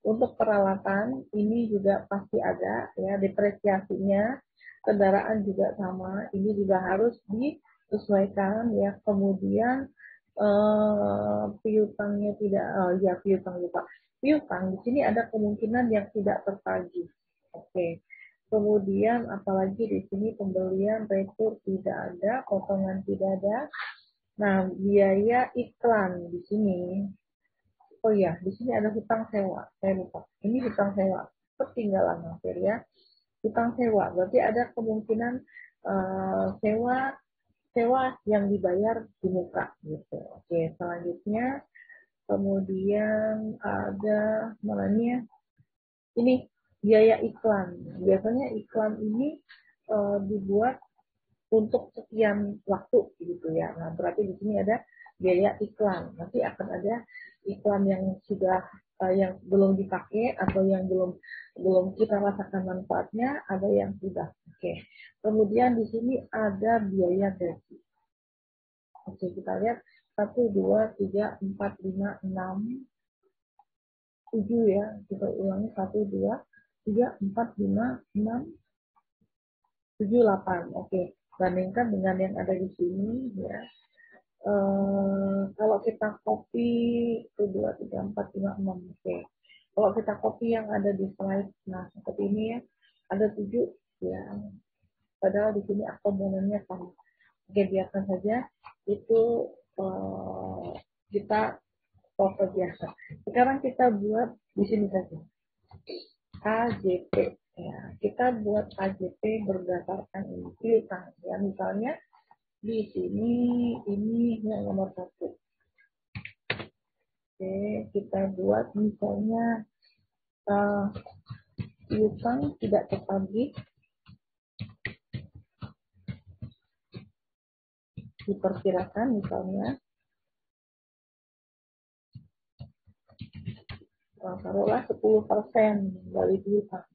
untuk peralatan, ini juga pasti ada, ya, depresiasinya, kendaraan juga sama, ini juga harus disesuaikan ya, kemudian piutangnya tidak, ya piutang lupa. Piutang di sini ada kemungkinan yang tidak tertagih. Oke. Kemudian apalagi di sini pembelian retur tidak ada, potongan tidak ada. Nah, biaya iklan di sini. Oh ya, di sini ada hutang sewa. Saya lupa. Ini hutang sewa. Ketinggalan hampir ya. Utang sewa, berarti ada kemungkinan sewa sewa yang dibayar di muka gitu. Oke, selanjutnya kemudian ada namanya ini biaya iklan. Biasanya iklan ini dibuat untuk sekian waktu gitu ya. Nah, berarti di sini ada biaya iklan. Nanti akan ada iklan yang sudah yang belum dipakai atau yang belum belum kita rasakan manfaatnya, ada yang sudah. Oke. Kemudian di sini ada biaya gaji. Oke, kita lihat 1, 2, 3, 4, 5, 6, 7 ya. Kita ulangi 1, 2, 3, 4, 5, 6, 7, 8. Oke, bandingkan dengan yang ada di sini ya. Kalau kita copy 1, 2, 3, 4, 5, 6. Oke. Kalau kita copy yang ada di slide, nah seperti ini ya, ada 7 ya. Padahal di sini akomponennya sama. Oke, biarkan saja itu kita foto biasa. Sekarang kita buat di sini saja. AJP. Ya, kita buat AJP berdasarkan ini piutang. Ya, misalnya di sini ini yang nomor 1. Oke, kita buat misalnya piutang tidak tertagih diperkirakan misalnya taruhlah 10% dari piutang.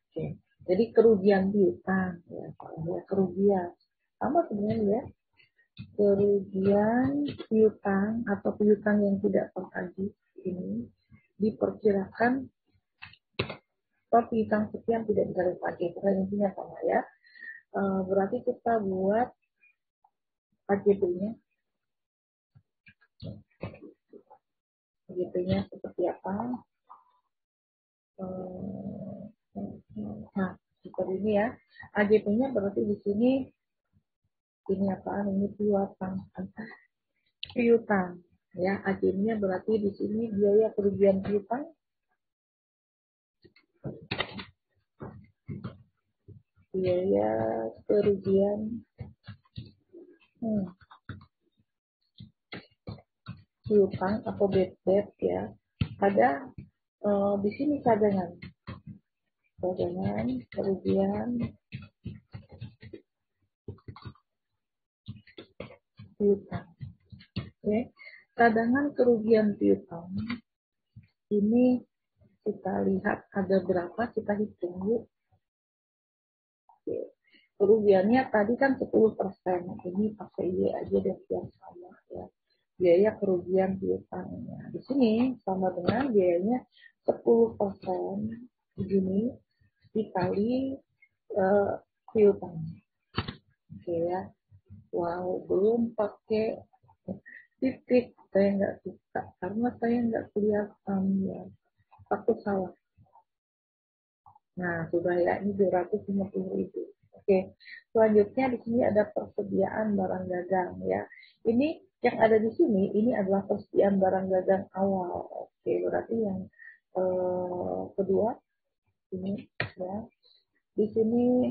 Oke. Jadi kerugian piutang ya, kerugian sama sebenarnya ya, kerugian piutang atau piutang yang tidak tertagih ini diperkirakan atau piutang sekian tidak bisa ditagih, karena intinya sama ya. Berarti kita buat AJP-nya, AJP-nya seperti apa? Nah, seperti ini ya. AJP-nya berarti di sini ini apaan? Ini piutang. Piutang. Ya, AJP-nya berarti di sini biaya kerugian piutang. Biaya kerugian piutang atau bad debt ya. Ada di sini cadangan kerugian piutang. Oke, cadangan kerugian piutang ini kita lihat ada berapa, kita hitung yuk. Oke. Kerugiannya tadi kan 10%, ini pakai Y aja deh yang sama ya. Biaya kerugian piutangnya di sini sama dengan biayanya 10% begini dikali piutang. Oke ya. Wow, belum pakai titik, saya nggak suka karena saya nggak kelihatan ya, takut salah. Nah, sudah ya, ini 250.000. Oke, selanjutnya di sini ada persediaan barang dagang ya. Ini yang ada di sini, ini adalah persediaan barang dagang awal. Oke, berarti yang kedua ini ya. Di sini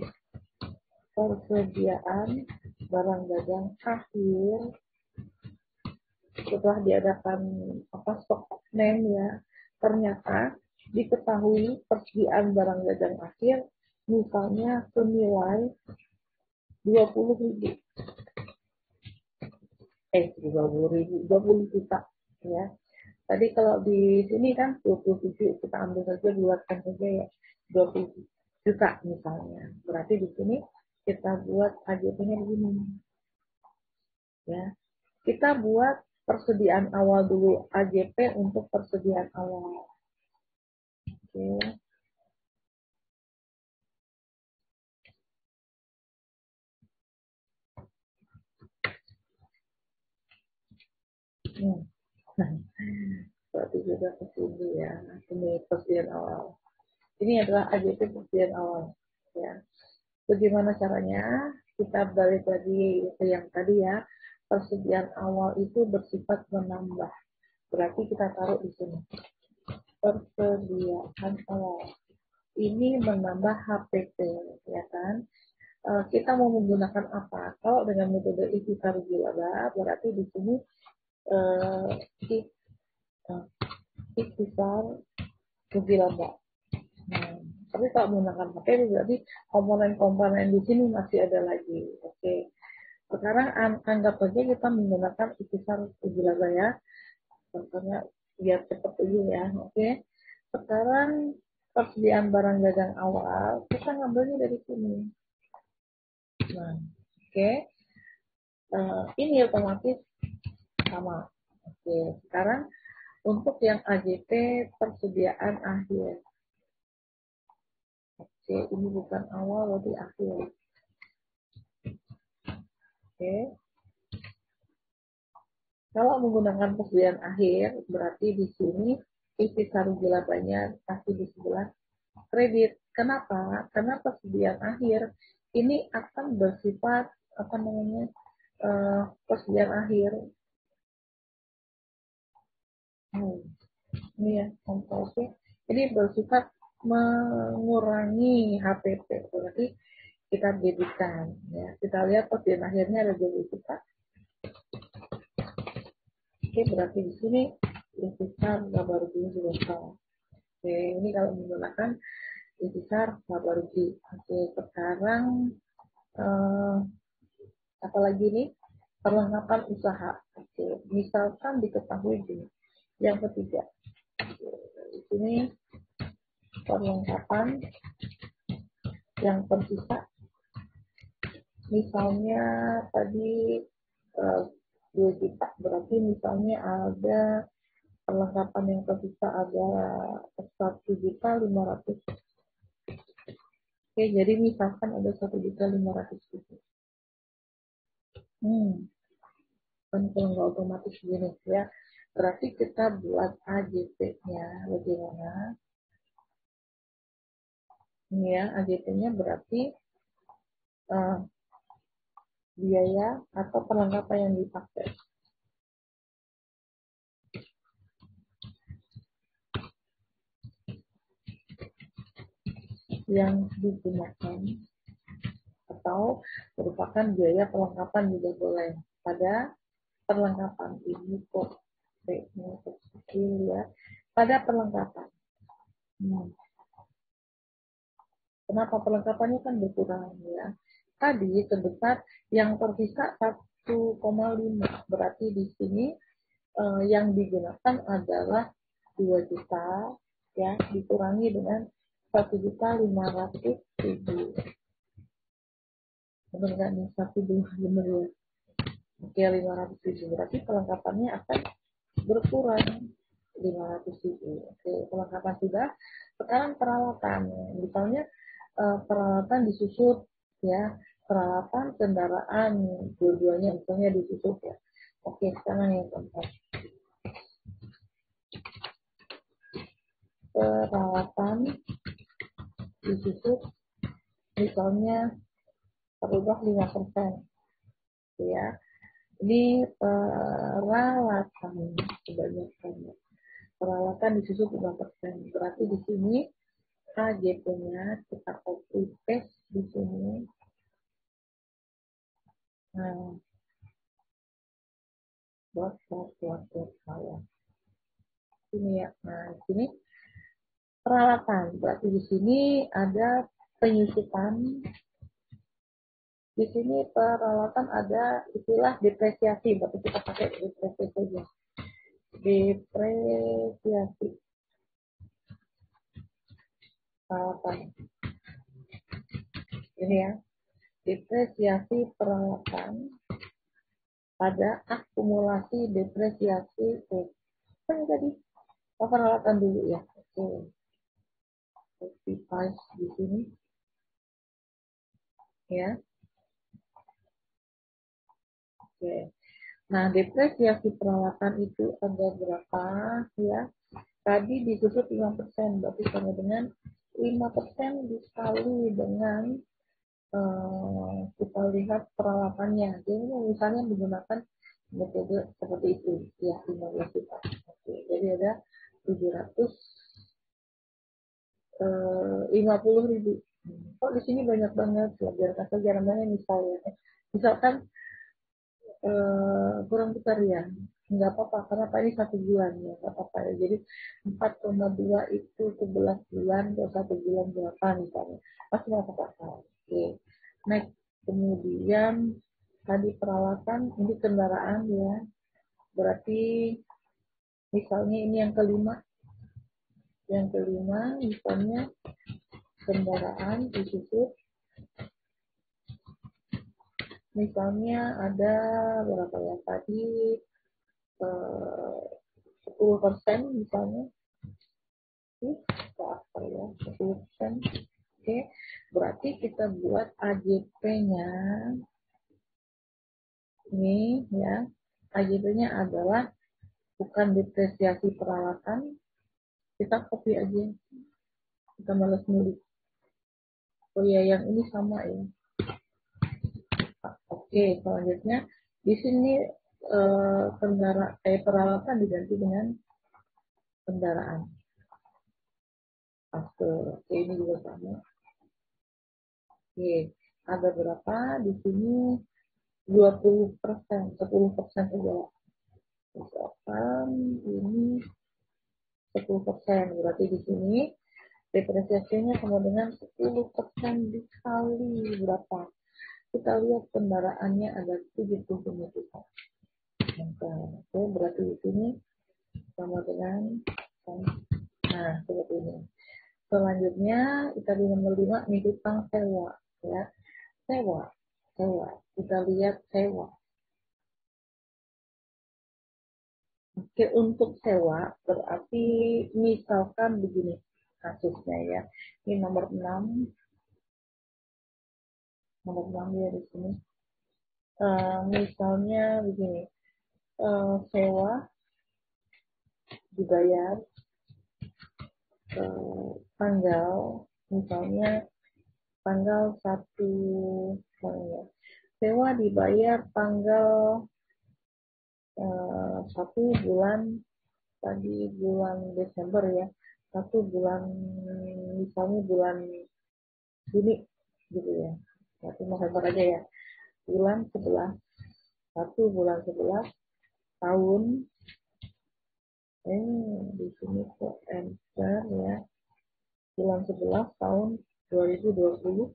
persediaan barang dagang akhir setelah diadakan stok name ya, ternyata diketahui persediaan barang dagang akhir misalnya senilai 20.000 20 juta ya. Tadi kalau di sini kan 27, kita ambil saja, buatkan saja ya 20 juta misalnya. Berarti di sini kita buat AJP-nya begini ya. Kita buat persediaan awal dulu, AJP untuk persediaan awal. Oke. Berarti juga ke sini ya. Ini persediaan awal. Ini adalah AJP persediaan awal ya. Bagaimana caranya? Kita balik lagi ke yang tadi ya. Persediaan awal itu bersifat menambah. Berarti kita taruh di sini. persediaan awal. Ini menambah HPP, ya kan? Kita mau menggunakan apa? Kalau dengan metode ikhtisar laba, berarti di sini ikhtisar laba. Nah, tapi kalau menggunakan HPP berarti komponen-komponen di sini masih ada lagi. Oke. Sekarang anggap saja kita menggunakan ikhtisar laba ya. Contohnya biar cepat dulu ya. Oke. Sekarang persediaan barang dagang awal kita ngambilnya dari sini. Nah, oke. Ini otomatis sama. Oke, sekarang untuk yang AJT persediaan akhir. Oke, ini bukan awal, berarti akhir. Oke. Kalau menggunakan persediaan akhir, berarti di sini ikhtisar labanya kasih di sebelah kredit. Kenapa? Karena persediaan akhir ini akan bersifat apa namanya persediaan akhir. Ini ya komposisi. Ini bersifat mengurangi HPP. Berarti kita debitkan. Ya. Kita lihat persediaan akhirnya ada debit kita. Oke, berarti di sini ikhtisar laba rugi sudah salah. Oke, ini kalau menggunakan ikhtisar laba rugi. Oke, sekarang apalagi nih perlengkapan usaha. Oke, misalkan diketahui gini. Yang ketiga, di sini perlengkapan yang tersisa. Misalnya tadi 2 juta, berarti misalnya ada perlengkapan yang tersisa ada 1.500.000. Oke, jadi misalkan ada 1.500.000. Kan kalau nggak otomatis gini ya, berarti kita buat AJP-nya bagaimana? Ini ya, AJP-nya berarti biaya atau perlengkapan yang dipakai. Yang digunakan atau merupakan biaya perlengkapan juga boleh pada perlengkapan ini kok kecil ya pada perlengkapan. Kenapa perlengkapannya kan berkurang ya? Tadi sebesar yang tersisa 1,5 berarti di sini yang digunakan adalah 2 juta ya dikurangi dengan 1.500.000. Benar nggak nih 1,2 benar ya? Oke, 500.000 berarti perlengkapannya akan berkurang 500.000. Oke, perlengkapan sudah. Sekarang peralatan, misalnya peralatan disusut ya, peralatan kendaraan dua-duanya misalnya disusut ya. Oke, sekarang yang keempat. Peralatan disusut misalnya terubah 5% ya. Ini peralatan kebanyakan peralatan disusut 5%. Berarti di sini AJP-nya kita copy paste di sini. Nah, buat saya. Ini ya. Nah, sini peralatan. Berarti di sini ada penyusutan. Di sini peralatan ada istilah depresiasi. Berarti kita pakai depresiasi saja. Depresiasi peralatan. Ini ya. Depresiasi peralatan pada akumulasi depresiasi. Kan tadi peralatan dulu ya. Oke. Copy paste di sini. Ya. Oke. Nah, depresiasi peralatan itu ada berapa ya? Tadi disusut 5%, berarti sama dengan 5% dikali dengan kita lihat peralatannya. Jadi misalnya menggunakan metode seperti itu, ya 15 juta. Oke, jadi ada 700 50.000. Kok di sini banyak banget, ya biarkan saja namanya misalnya. Misalkan kurang besar ya, nggak apa-apa karena Pak ini 1 bulan ya, nggak apa-apa ya. Jadi 4,2 itu 11 bulan, atau 1 bulan berapa misalnya, pasti nggak apa-apa. Oke, next. Kemudian tadi peralatan, ini kendaraan ya, berarti misalnya ini yang kelima misalnya kendaraan disusun, misalnya ada berapa ya tadi, 10% misalnya, apa ya, 10%. Oke, berarti kita buat AJP-nya ini ya, AJP-nya adalah bukan depresiasi peralatan, kita copy aja, kita males nulis. Oh ya, yang ini sama ya. Oke, selanjutnya di sini peralatan diganti dengan kendaraan. Oke, ini juga sama. Oke, ada berapa di sini? 20%, 10% saja. Misalkan ini 10%, berarti di sini depresiasinya sama dengan 10% dikali berapa? Kita lihat kendaraannya ada 70 juta. Oke, berarti di sini sama dengan, nah seperti ini. Selanjutnya kita di nomor 5 nih, utang sewa ya. Sewa. Kita lihat sewa. Oke, untuk sewa berarti misalkan begini kasusnya ya. Ini nomor 6 ya di sini. Misalnya begini, sewa dibayar tanggal, misalnya tanggal 1, sewa dibayar tanggal 1 bulan, tadi bulan Desember ya, 1 bulan, misalnya bulan Juni gitu ya, berarti November aja ya, bulan 11, 1 bulan 11 tahun, di sini kok enter ya, bulan 11 tahun 2020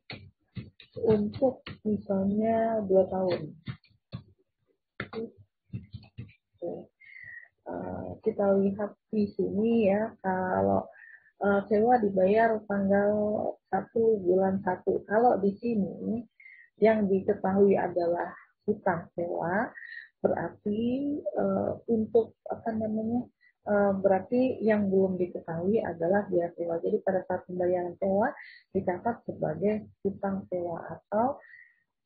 untuk misalnya 2 tahun. Kita lihat di sini ya, kalau sewa dibayar tanggal 1 bulan 1. Kalau di sini yang diketahui adalah hutang sewa, berarti untuk apa namanya, berarti yang belum diketahui adalah biaya sewa. Jadi pada saat pembayaran sewa dicatat sebagai hutang sewa atau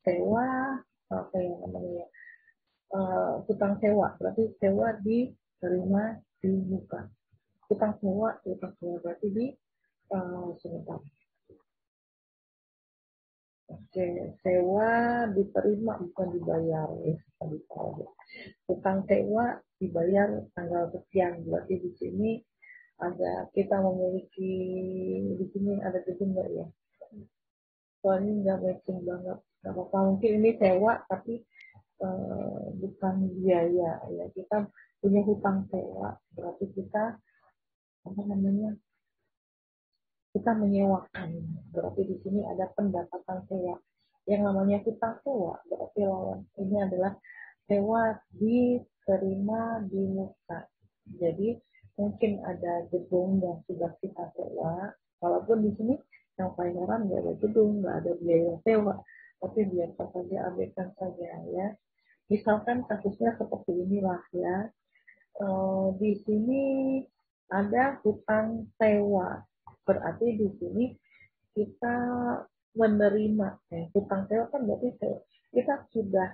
sewa, apa yang namanya, hutang sewa. Berarti sewa diterima di muka. Hutang sewa berarti di sebentar. Oke, sewa diterima bukan dibayar ya. Hutang sewa dibayar tanggal sekian, berarti di sini ada, kita memiliki, di sini ada gedung nggak ya? Soalnya nggak matching banget. Nggak apa-apa, mungkin ini sewa tapi bukan biaya ya. Kita punya hutang sewa, berarti kita apa namanya? Kita menyewakan. Berarti di sini ada pendapatan sewa. Yang namanya hutang sewa berarti lawan ini adalah sewa diterima di muka. Jadi mungkin ada gedung yang sudah kita sewa, walaupun di sini yang pelayaran nggak ada gedung, nggak ada biaya sewa, tapi biarkan saja, abaikan saja ya. Misalkan kasusnya seperti inilah ya. Di sini ada hutang sewa, berarti di sini kita menerima hutang sewa kan berarti kita sudah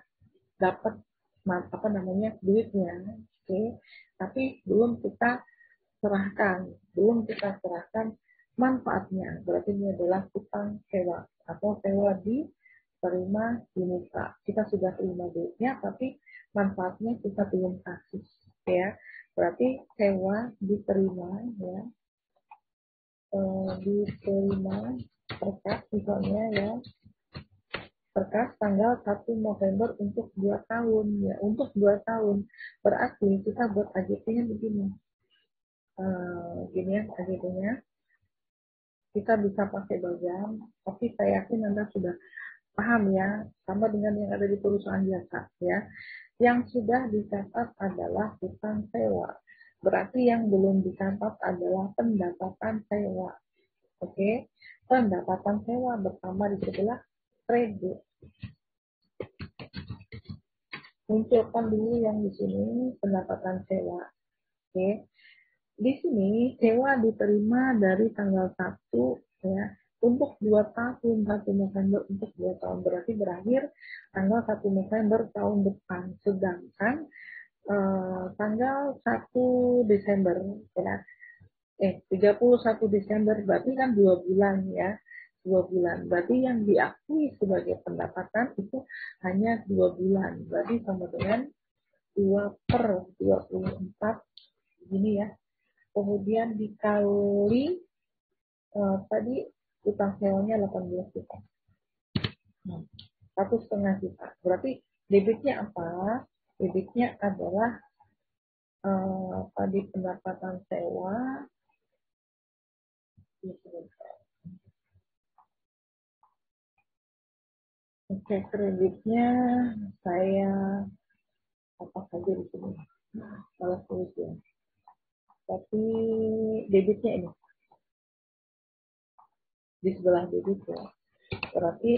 dapat apa namanya duitnya, oke, tapi belum kita serahkan manfaatnya, berarti ini adalah hutang sewa atau sewa diterima di muka. Kita sudah terima duitnya tapi manfaatnya kita belum kasih ya, berarti sewa diterima ya. diterima berkas misalnya ya, berkas tanggal 1 November untuk 2 tahun ya, untuk 2 tahun. Berarti kita buat AJP-nya begini. Gini ya AJP-nya. Kita bisa pakai bagian, tapi saya yakin Anda sudah paham ya, sama dengan yang ada di perusahaan jasa ya. Yang sudah dicatat adalah hutang sewa. Berarti yang belum dicatat adalah pendapatan sewa. Oke, pendapatan sewa bersama di sebelah kredit. Munculkan dulu yang di sini pendapatan sewa. Oke, di sini sewa diterima dari tanggal 1 ya untuk 2 tahun, 1 November untuk 2 tahun, berarti berakhir tanggal 1 November tahun depan. Sedangkan tanggal 1 Desember ya 31 Desember berarti kan 2 bulan ya, 2 bulan. Berarti yang diakui sebagai pendapatan itu hanya 2 bulan. Berarti sama dengan 2/24 gini ya. Kemudian dikali tadi utang sewanya 18 juta. 1,5 juta. Berarti debitnya apa? Debitnya adalah tadi pendapatan sewa. Oke, kreditnya saya apa saja di sini. Salah tulis ya. Tapi debitnya ini di sebelah debit ya. Berarti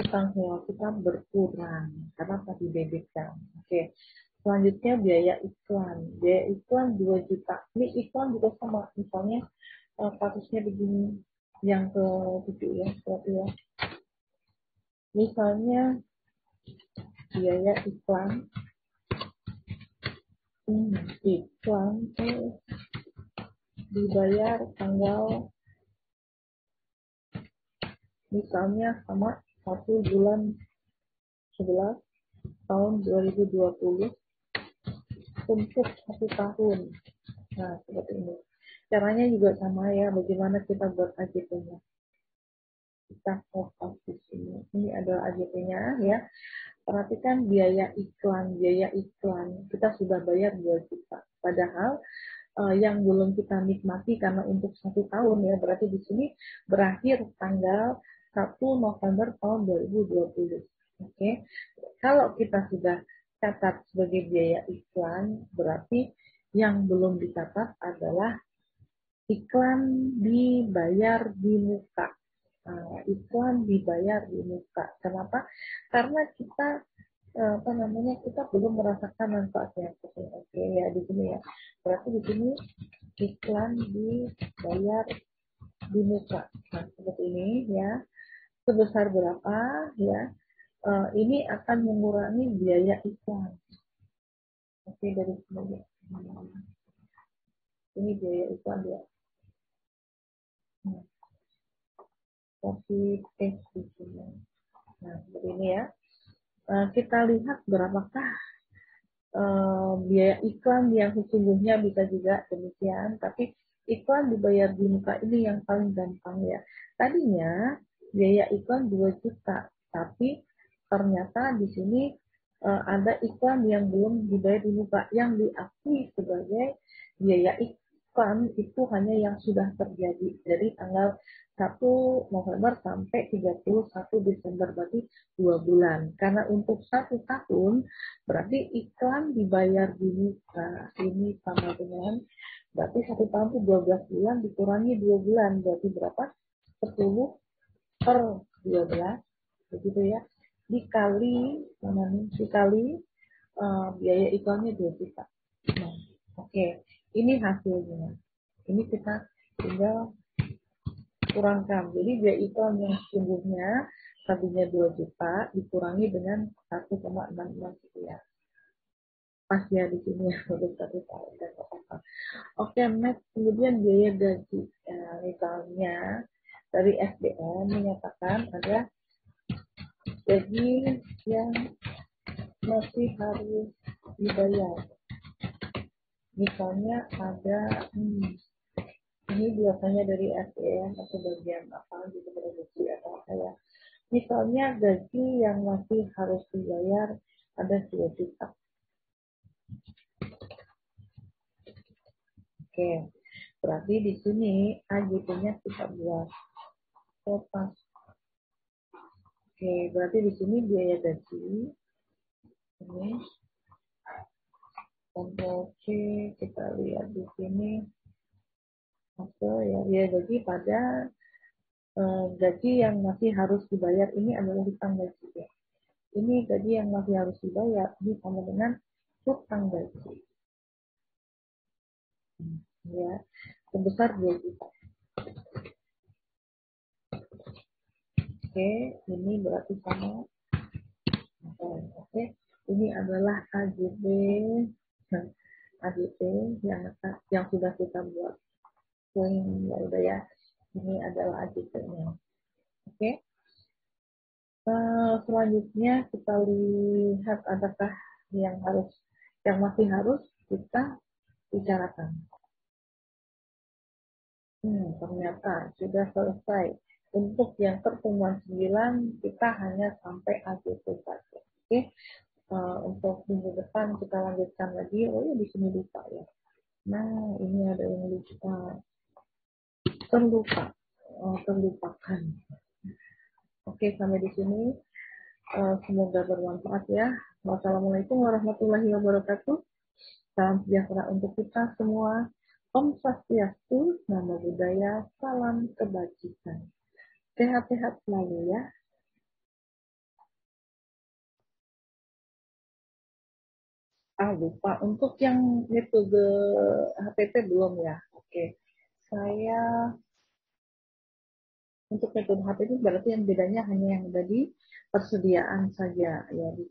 utang sewa kita berkurang karena tadi debit kan. Oke. Selanjutnya biaya iklan. Biaya iklan 2 juta. Ini iklan juga sama. Misalnya kasusnya begini. Yang ke-7 ya. Berarti ya. Misalnya biaya iklan. Iklan dibayar tanggal misalnya sama 1 bulan 11 tahun 2020 untuk 1 tahun. Nah, seperti ini. Caranya juga sama ya, bagaimana kita buat AJP-nya. Kita fokus di sini. Ini adalah AJP-nya ya. Perhatikan biaya iklan. Biaya iklan kita sudah bayar 2 juta. Padahal yang belum kita nikmati karena untuk 1 tahun ya, berarti di sini berakhir tanggal 1 November tahun 2020. Oke. Kalau kita sudah catat sebagai biaya iklan, berarti yang belum dicatat adalah iklan dibayar di muka. Iklan dibayar di muka. Kenapa? Karena kita kita belum merasakan manfaatnya. Oke ya di sini ya. Berarti di sini iklan dibayar di muka. Nah, seperti ini ya. Sebesar berapa ya? Ini akan mengurangi biaya iklan. Oke, dari sini. Ini biaya iklan ya. Copy paste di sini. Nah, seperti ini ya. Kita lihat berapakah biaya iklan yang sesungguhnya, bisa juga demikian. Tapi iklan dibayar di muka ini yang paling gampang ya. Tadinya biaya iklan 2 juta, tapi ternyata di sini ada iklan yang belum dibayar di muka yang diakui sebagai biaya iklan itu hanya yang sudah terjadi dari tanggal 1 November sampai 31 Desember, berarti 2 bulan. Karena untuk 1 tahun berarti iklan dibayar di muka ini sama dengan berarti 1 tahun itu 12 bulan dikurangi 2 bulan, berarti berapa? 10/12 begitu ya, dikali biaya iklannya 2 juta. Nah, oke. Ini hasilnya. Ini kita tinggal kurangkan. Jadi biaya iklan yang sesungguhnya tadinya 2 juta dikurangi dengan 1,66 sekian. Pas ya di sini ya, untuk 1 tahun. Oke, next. Kemudian biaya gaji. Misalnya dari SDM menyatakan ada gaji yang masih harus dibayar. Misalnya ada Ini biasanya dari RT ya, atau bagian apa gitu, produksi atau apa ya. Misalnya gaji yang masih harus dibayar ada 2 juta. Oke, berarti di sini AJP-nya kita buat total. Oke, berarti di sini biaya gaji ini Ctrl C, kita lihat di sini hasil ya biaya gaji pada gaji yang masih harus dibayar ini adalah hutang gaji ya. Ini gaji yang masih harus dibayar ini sama dengan hutang gaji ya sebesar 2 juta. Oke, ini berarti sama. Oke, ini adalah AJB AJP yang sudah kita buat. Poin ya udah ya. Ini adalah AJP-nya. Oke. Selanjutnya kita lihat adakah yang masih harus kita bicarakan. Ternyata sudah selesai. Untuk yang pertemuan 9 kita hanya sampai AJP saja. Oke. Untuk minggu depan kita lanjutkan lagi. Oh ya di sini lupa ya. Nah ini ada yang lupa. Terlupakan. Oke sampai di sini. Semoga bermanfaat ya. Wassalamualaikum warahmatullahi wabarakatuh. Salam sejahtera untuk kita semua. Om Swastiastu, Namo Buddhaya, salam kebajikan. Sehat-sehat selalu ya. Lupa. Untuk yang metode HPT belum ya. Oke. Saya untuk metode HPT berarti yang bedanya hanya yang ada di persediaan saja ya di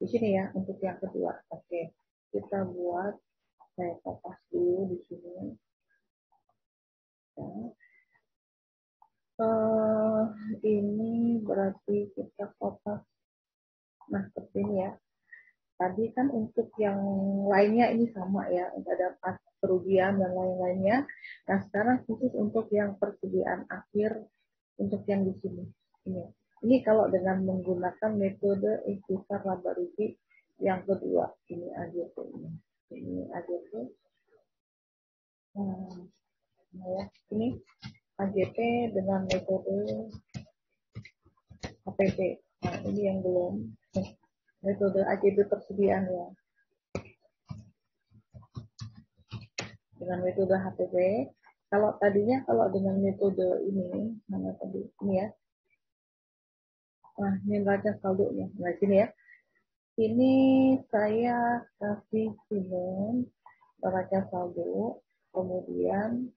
sini ya untuk yang kedua. Oke. Kita buat saya kopas dulu di sini. Ya. Ini berarti kita kopas. Nah, seperti ini ya. Tadi kan untuk yang lainnya ini sama ya, ada kerugian dan lain-lainnya. Nah, sekarang khusus untuk yang persediaan akhir untuk yang di sini. Ini kalau dengan menggunakan metode ikhtisar laba rugi yang kedua. Ini AJP ini. Ini AJP. Nah ya, ini AJP dengan metode HPP. Nah, ini yang belum. Metode AJP persediaan ya. Dengan metode HPP. Kalau tadinya dengan metode ini, mana tadi ini ya. Nah, ini baca saldonya. Nah, sini ya. Ini saya kasih simul neraca saldo, kemudian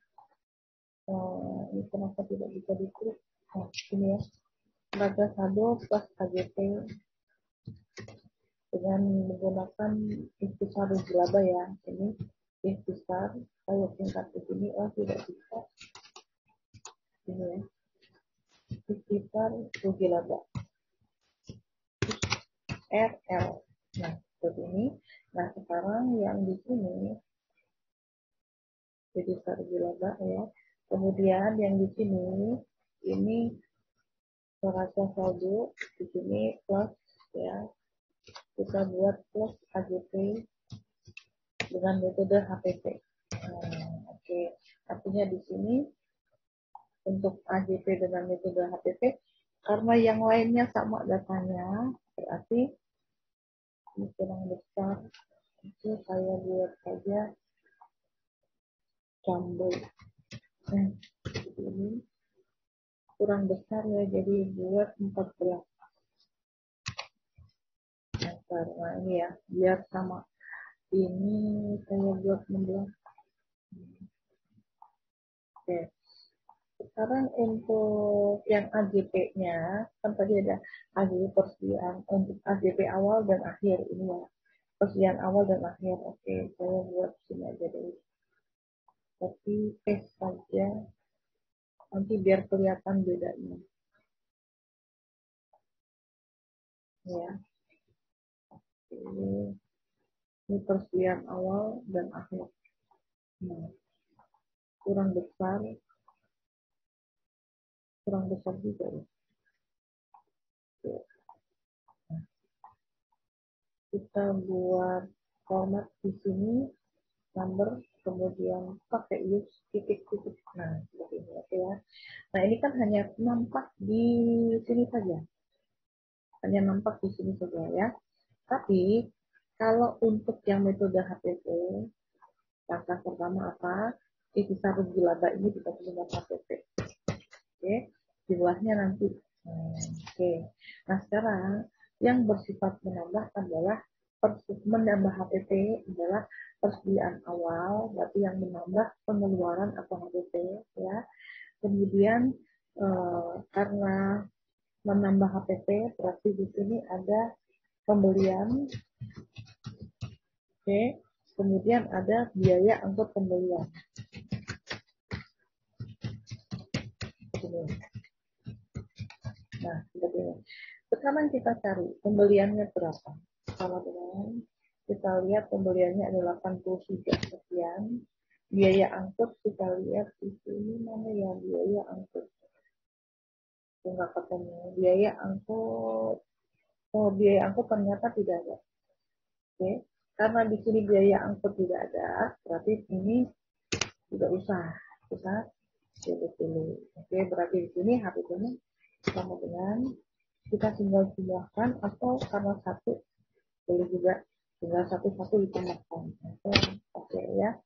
ini kenapa tidak bisa diklik? Nah, ini ya. Neraca saldo plus KGP dengan menggunakan ikhtisar laba ya. Ini ikhtisar, saya singkat di sini, tidak bisa. Ini ya. Ikhtisar rugi laba. RL. Nah, seperti ini. Nah, sekarang yang di sini ikhtisar rugi laba ya. Kemudian yang di sini ini neraca saldo di sini plus ya. Kita buat plus AJP dengan metode HPP. Oke. Artinya di sini untuk AJP dengan metode HPP karena yang lainnya sama datanya berarti ini kurang besar itu saya buat saja jumbo ini kurang besar ya jadi buat 14 meter. Nah ini ya biar sama ini saya buat 16. Oke. Sekarang untuk yang AJP-nya kan tadi ada AJP persediaan untuk AJP awal dan akhir ini ya persediaan awal dan akhir. Oke saya buat sini aja dulu copy paste saja nanti biar kelihatan bedanya ya. Ini persediaan awal dan akhir. Nah, kurang besar juga ya. Kita buat format di sini number, kemudian pakai use titik-titik. Nah, seperti ini ya. Nah, ini kan hanya nampak di sini saja. Hanya nampak di sini saja ya. Tapi kalau untuk yang metode HPP, langkah pertama apa? Intisar rugi laba ini kita dengan HPP. Oke, jumlahnya nanti. Oke. Nah, sekarang yang bersifat menambah adalah menambah HPP adalah persediaan awal, berarti yang menambah pengeluaran atau HPP ya. Kemudian karena menambah HPP berarti di sini ada pembelian. Oke. Kemudian ada biaya angkut pembelian. Nah, seperti ini. Sekarang kita cari pembeliannya berapa. Sama dengan kita lihat pembeliannya adalah 83 sekian. Biaya angkut kita lihat di sini mana ya biaya angkut. Enggak ketemu. Biaya angkut. Oh, biaya angkut ternyata tidak ada. Oke. Karena di sini biaya angkut tidak ada, berarti ini tidak usah pilih. Oke, berarti di sini HPP-nya sama dengan kita tinggal jumlahkan atau karena satu boleh juga tinggal satu-satu ditambahkan. Oke ya,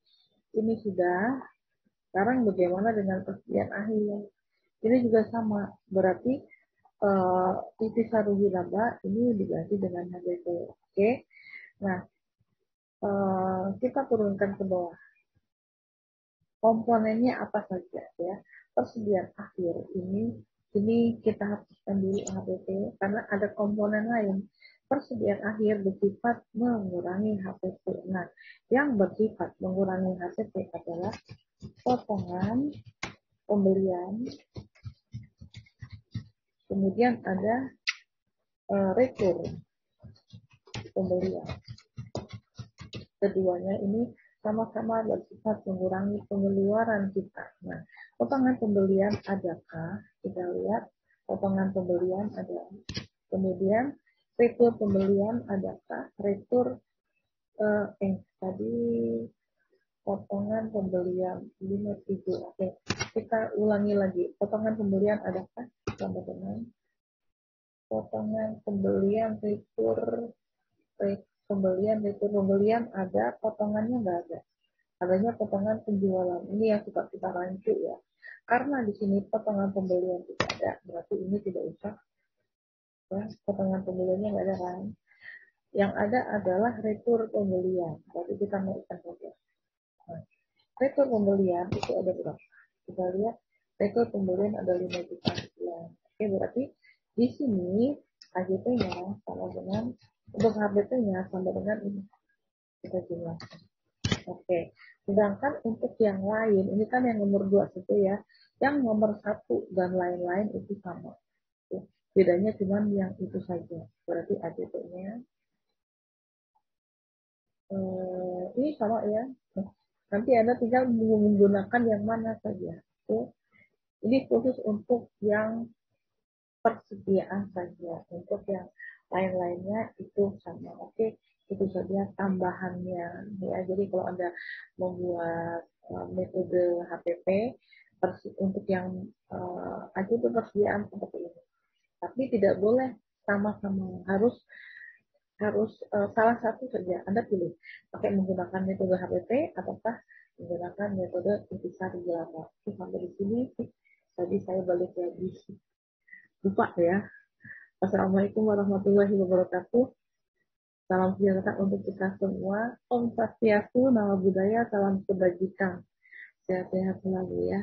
ini sudah. Sekarang bagaimana dengan persediaan akhir? Ini juga sama, berarti intisar rugi laba ini diganti dengan HPP. Oke, nah kita turunkan ke bawah. Komponennya apa saja ya? Persediaan akhir ini kita hapuskan dulu HPP karena ada komponen lain. Persediaan akhir bersifat mengurangi HPP. Nah, yang bersifat mengurangi HPP adalah potongan pembelian, kemudian ada retur pembelian. Keduanya ini sama-sama bersifat mengurangi pengeluaran kita. Nah, potongan pembelian adakah? Kita lihat potongan pembelian ada. Kemudian retur pembelian adakah? Retur tadi potongan pembelian 57. Oke, kita ulangi lagi. Potongan pembelian adakah? Sama dengan potongan pembelian retur pembelian ada, potongannya nggak ada. Adanya potongan penjualan. Ini yang suka kita rancu ya. Karena di sini potongan pembelian tidak ada, berarti ini tidak usah. Ya, potongan pembeliannya nggak ada kan. Yang ada adalah retur pembelian. Berarti kita naikkan saja. Nah, retur pembelian itu ada berapa? Kita lihat retur pembelian ada 5 juta sekian. Oke, berarti di sini HGP-nya sama dengan untuk HBP-nya sama dengan ini. Kita jumlahkan. Oke. Sedangkan untuk yang lain, ini kan yang nomor 2 itu ya. Yang nomor 1 dan lain-lain itu sama. Bedanya cuma yang itu saja. Berarti ADP-nya ini sama ya. Nanti Anda tinggal menggunakan yang mana saja. Oke. Ini khusus untuk yang persediaan saja. Untuk yang lain-lainnya itu sama. Oke. Itu saja tambahannya ya. Jadi kalau Anda membuat metode HPP untuk yang aja itu persediaan seperti ini. Tapi tidak boleh sama-sama, harus salah satu saja Anda pilih pakai menggunakan metode HPP ataukah menggunakan metode intisar rugi laba. Sampai di sini tadi saya balik lagi lupa ya. Assalamualaikum warahmatullahi wabarakatuh. Salam sejahtera untuk kita semua. Om Swastiastu, Nama Budaya, Salam Kebajikan. Sehat-sehat selalu ya.